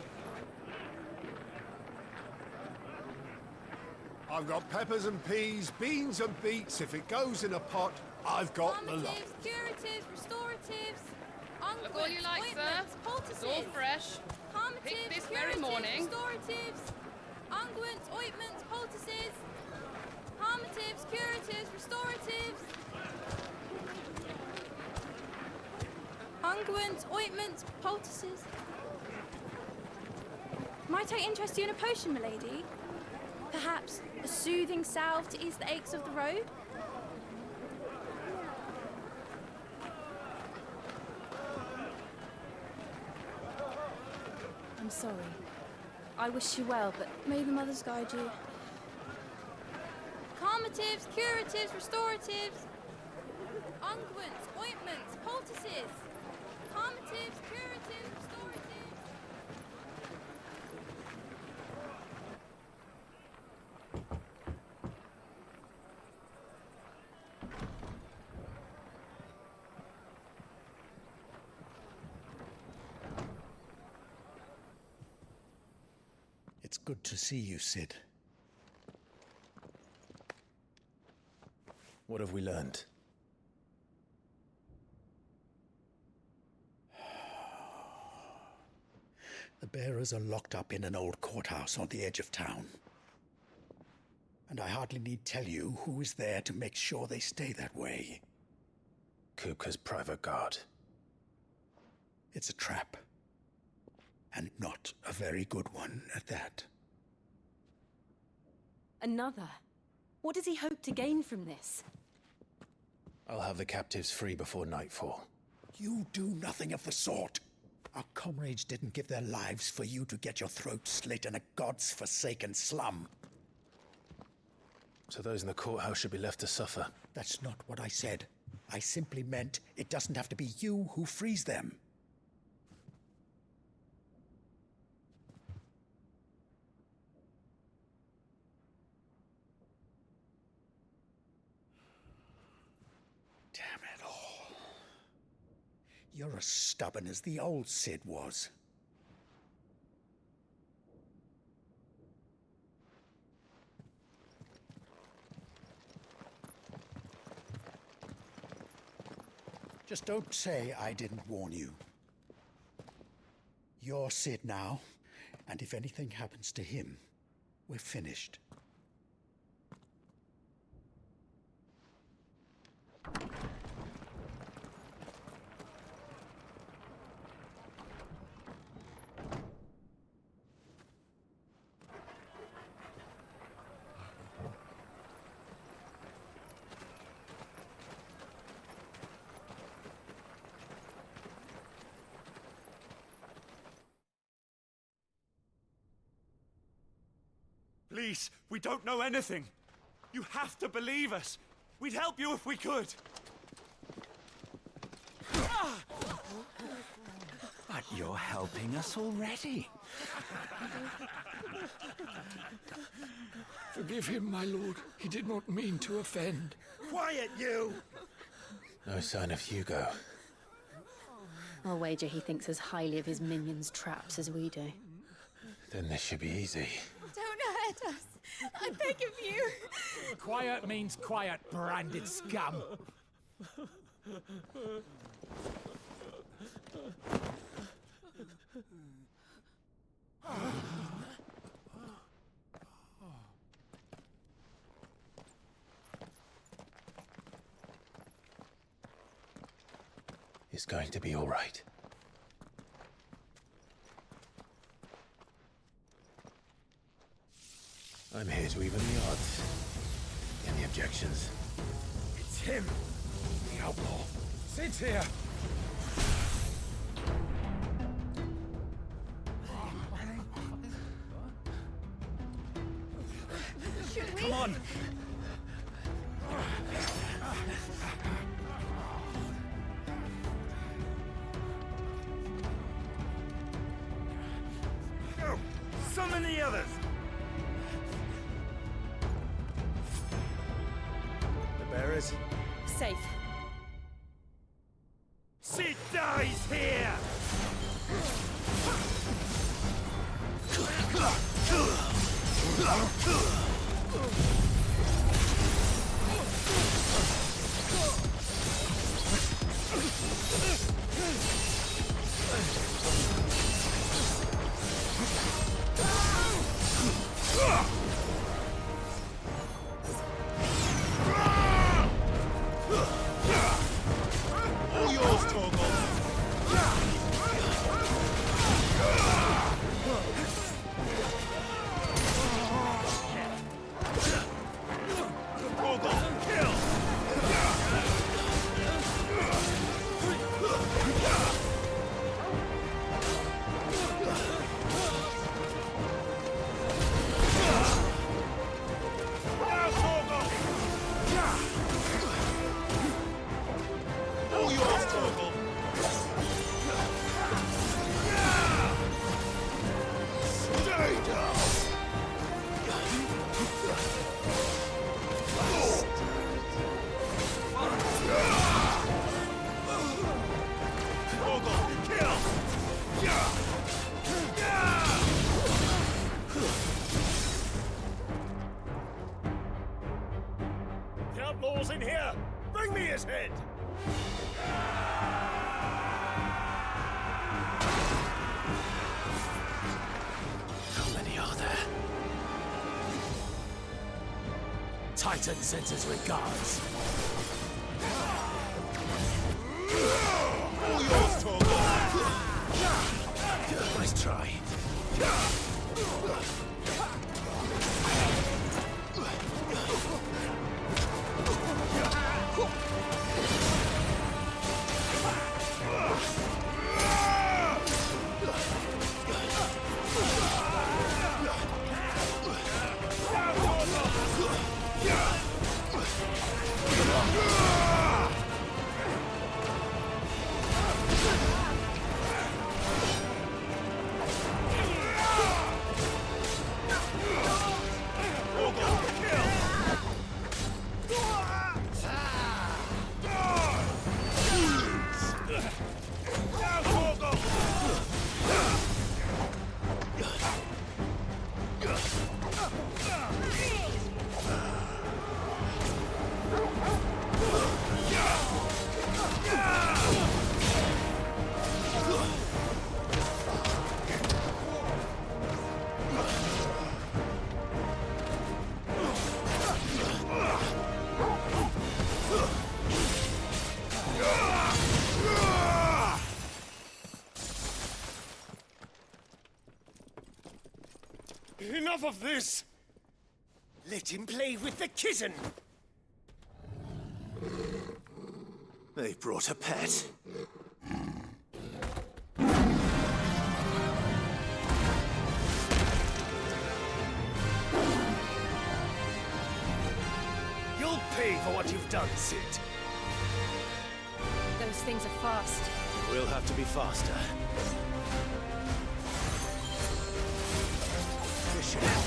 I've got peppers and peas, beans and beets. If it goes in a pot, I've got the lot. Calmatives, curatives, restoratives, Look all you like, sir. It's all fresh. Picked this very morning. Restoratives, unguents, ointments, poultices, calmatives, curatives, restoratives, unguents, ointments, poultices. Might I interest you in a potion, milady? Perhaps a soothing salve to ease the aches of the road? I'm sorry. I wish you well, but may the mothers guide you. Calmatives, curatives, restoratives, unguents, ointments, poultices, calmatives, curatives, restoratives. It's good to see you, Sid. What have we learned? The bearers are locked up in an old courthouse on the edge of town. And I hardly need tell you who is there to make sure they stay that way. Kupka's private guard. It's a trap. And not a very good one at that. Another? What does he hope to gain from this? I'll have the captives free before nightfall. You do nothing of the sort. Our comrades didn't give their lives for you to get your throat slit in a god's forsaken slum. So those in the courthouse should be left to suffer. That's not what I said. I simply meant it doesn't have to be you who frees them. Damn it all. You're as stubborn as the old Sid was. Just don't say I didn't warn you. You're Sid now, and if anything happens to him, we're finished. Please, we don't know anything. You have to believe us. We'd help you if we could. But you're helping us already. Forgive him, my lord. He did not mean to offend. Quiet, you! No sign of Hugo. I'll wager he thinks as highly of his minions' traps as we do. Then this should be easy. Don't hurt us. I beg of you. Quiet means quiet, branded scum. It's going to be all right. I'm here to even the odds. Any objections? It's him, the outlaw. Sit here. Should we? Come on! Go! Summon the others! The bearers? Safe. Sid dies here! All yours, Torgal! Torgal, kill! Now, Torgal! All yours, Torgal! Stay down! Torgal, kill! The outlaw's in here! Bring me his head! How many are there? Titan sends his regards. All yours, Torgal! Nice try. Enough of this! Let him play with the kitten! They brought a pet. pay for what you've done, Sid. Those things are fast. We'll have to be faster. This should help.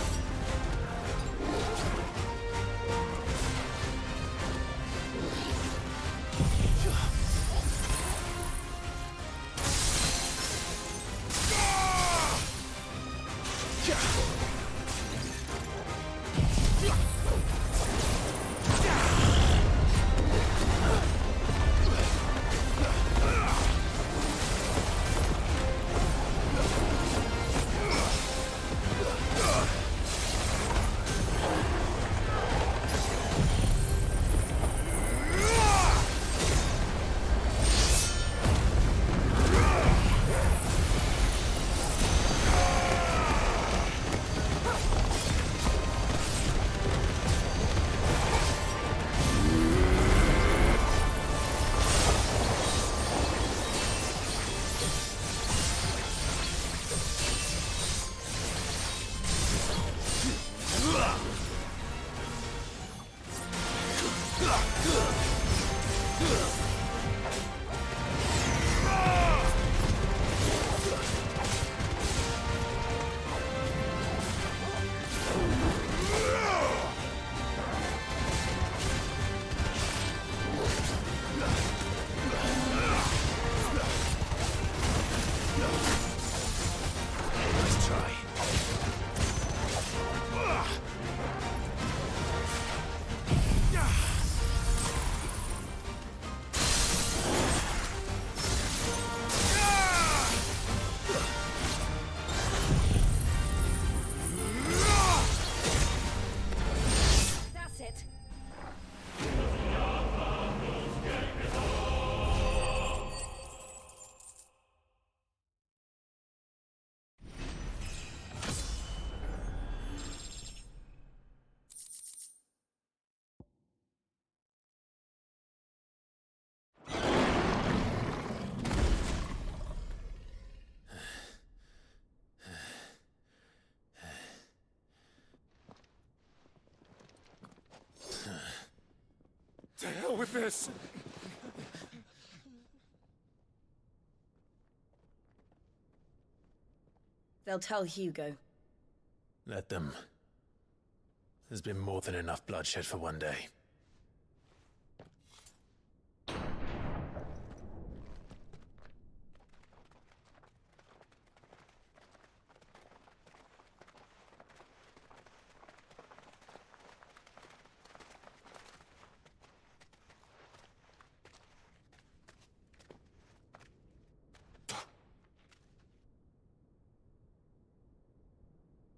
To hell with this! They'll tell Hugo. Let them. There's been more than enough bloodshed for one day.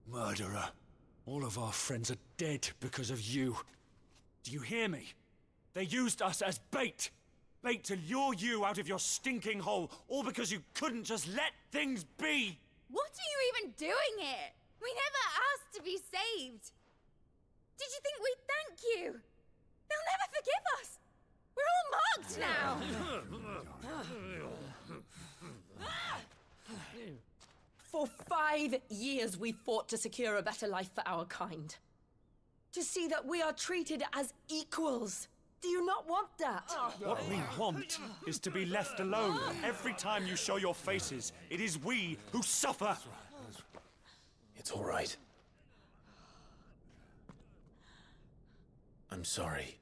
Murderer. All of our friends are dead because of you. Do you hear me? They used us as bait. Bait to lure you out of your stinking hole, all because you couldn't just let things be. What are you even doing here? We never asked to be saved. Did you think we'd thank you? They'll never forgive us. We're all marked now. For 5 years we fought to secure a better life for our kind. To see that we are treated as equals. Do you not want that? What we want is to be left alone. Every time you show your faces, it is we who suffer. It's all right. I'm sorry.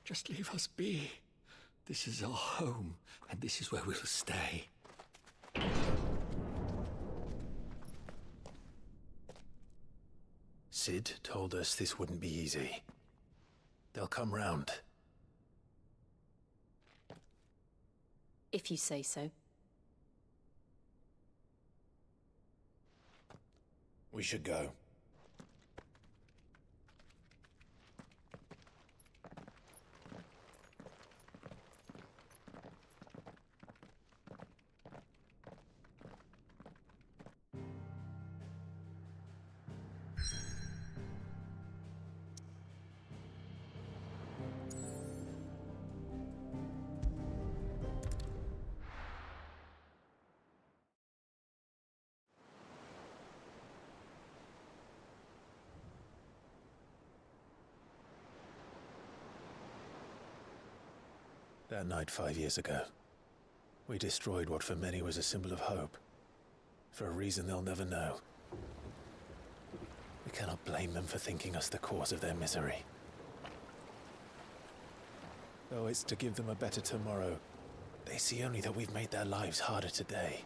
Just leave us be. This is our home, and this is where we'll stay. Sid told us this wouldn't be easy. They'll come round. If you say so. We should go. That night 5 years ago, we destroyed what for many was a symbol of hope. For a reason they'll never know. We cannot blame them for thinking us the cause of their misery. Though it's to give them a better tomorrow, they see only that we've made their lives harder today.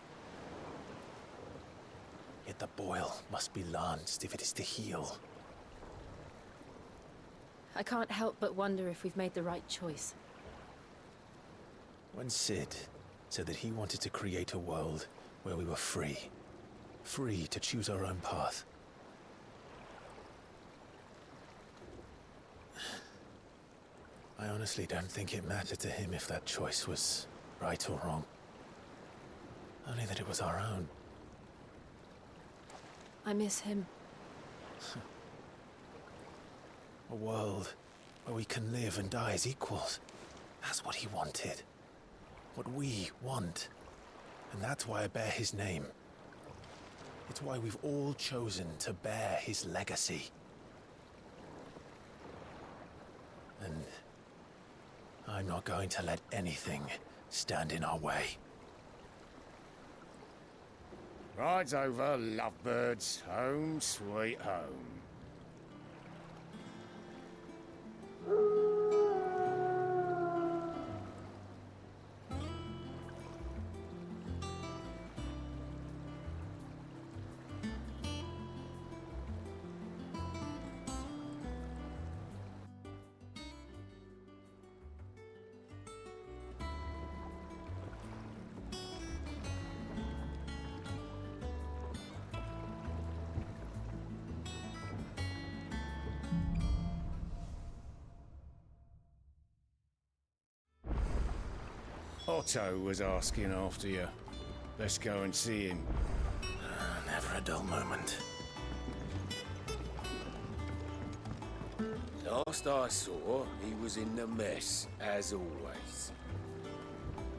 Yet the boil must be lanced if it is to heal. I can't help but wonder if we've made the right choice. When Sid said that he wanted to create a world where we were free. Free to choose our own path. I honestly don't think it mattered to him if that choice was right or wrong. Only that it was our own. I miss him. A world where we can live and die as equals. That's what he wanted. What we want. And that's why I bear his name. It's why we've all chosen to bear his legacy. And I'm not going to let anything stand in our way. Rides over, lovebirds. Home, sweet home. Otto was asking after you. Let's go and see him. Never a dull moment. Last I saw, he was in the mess, as always.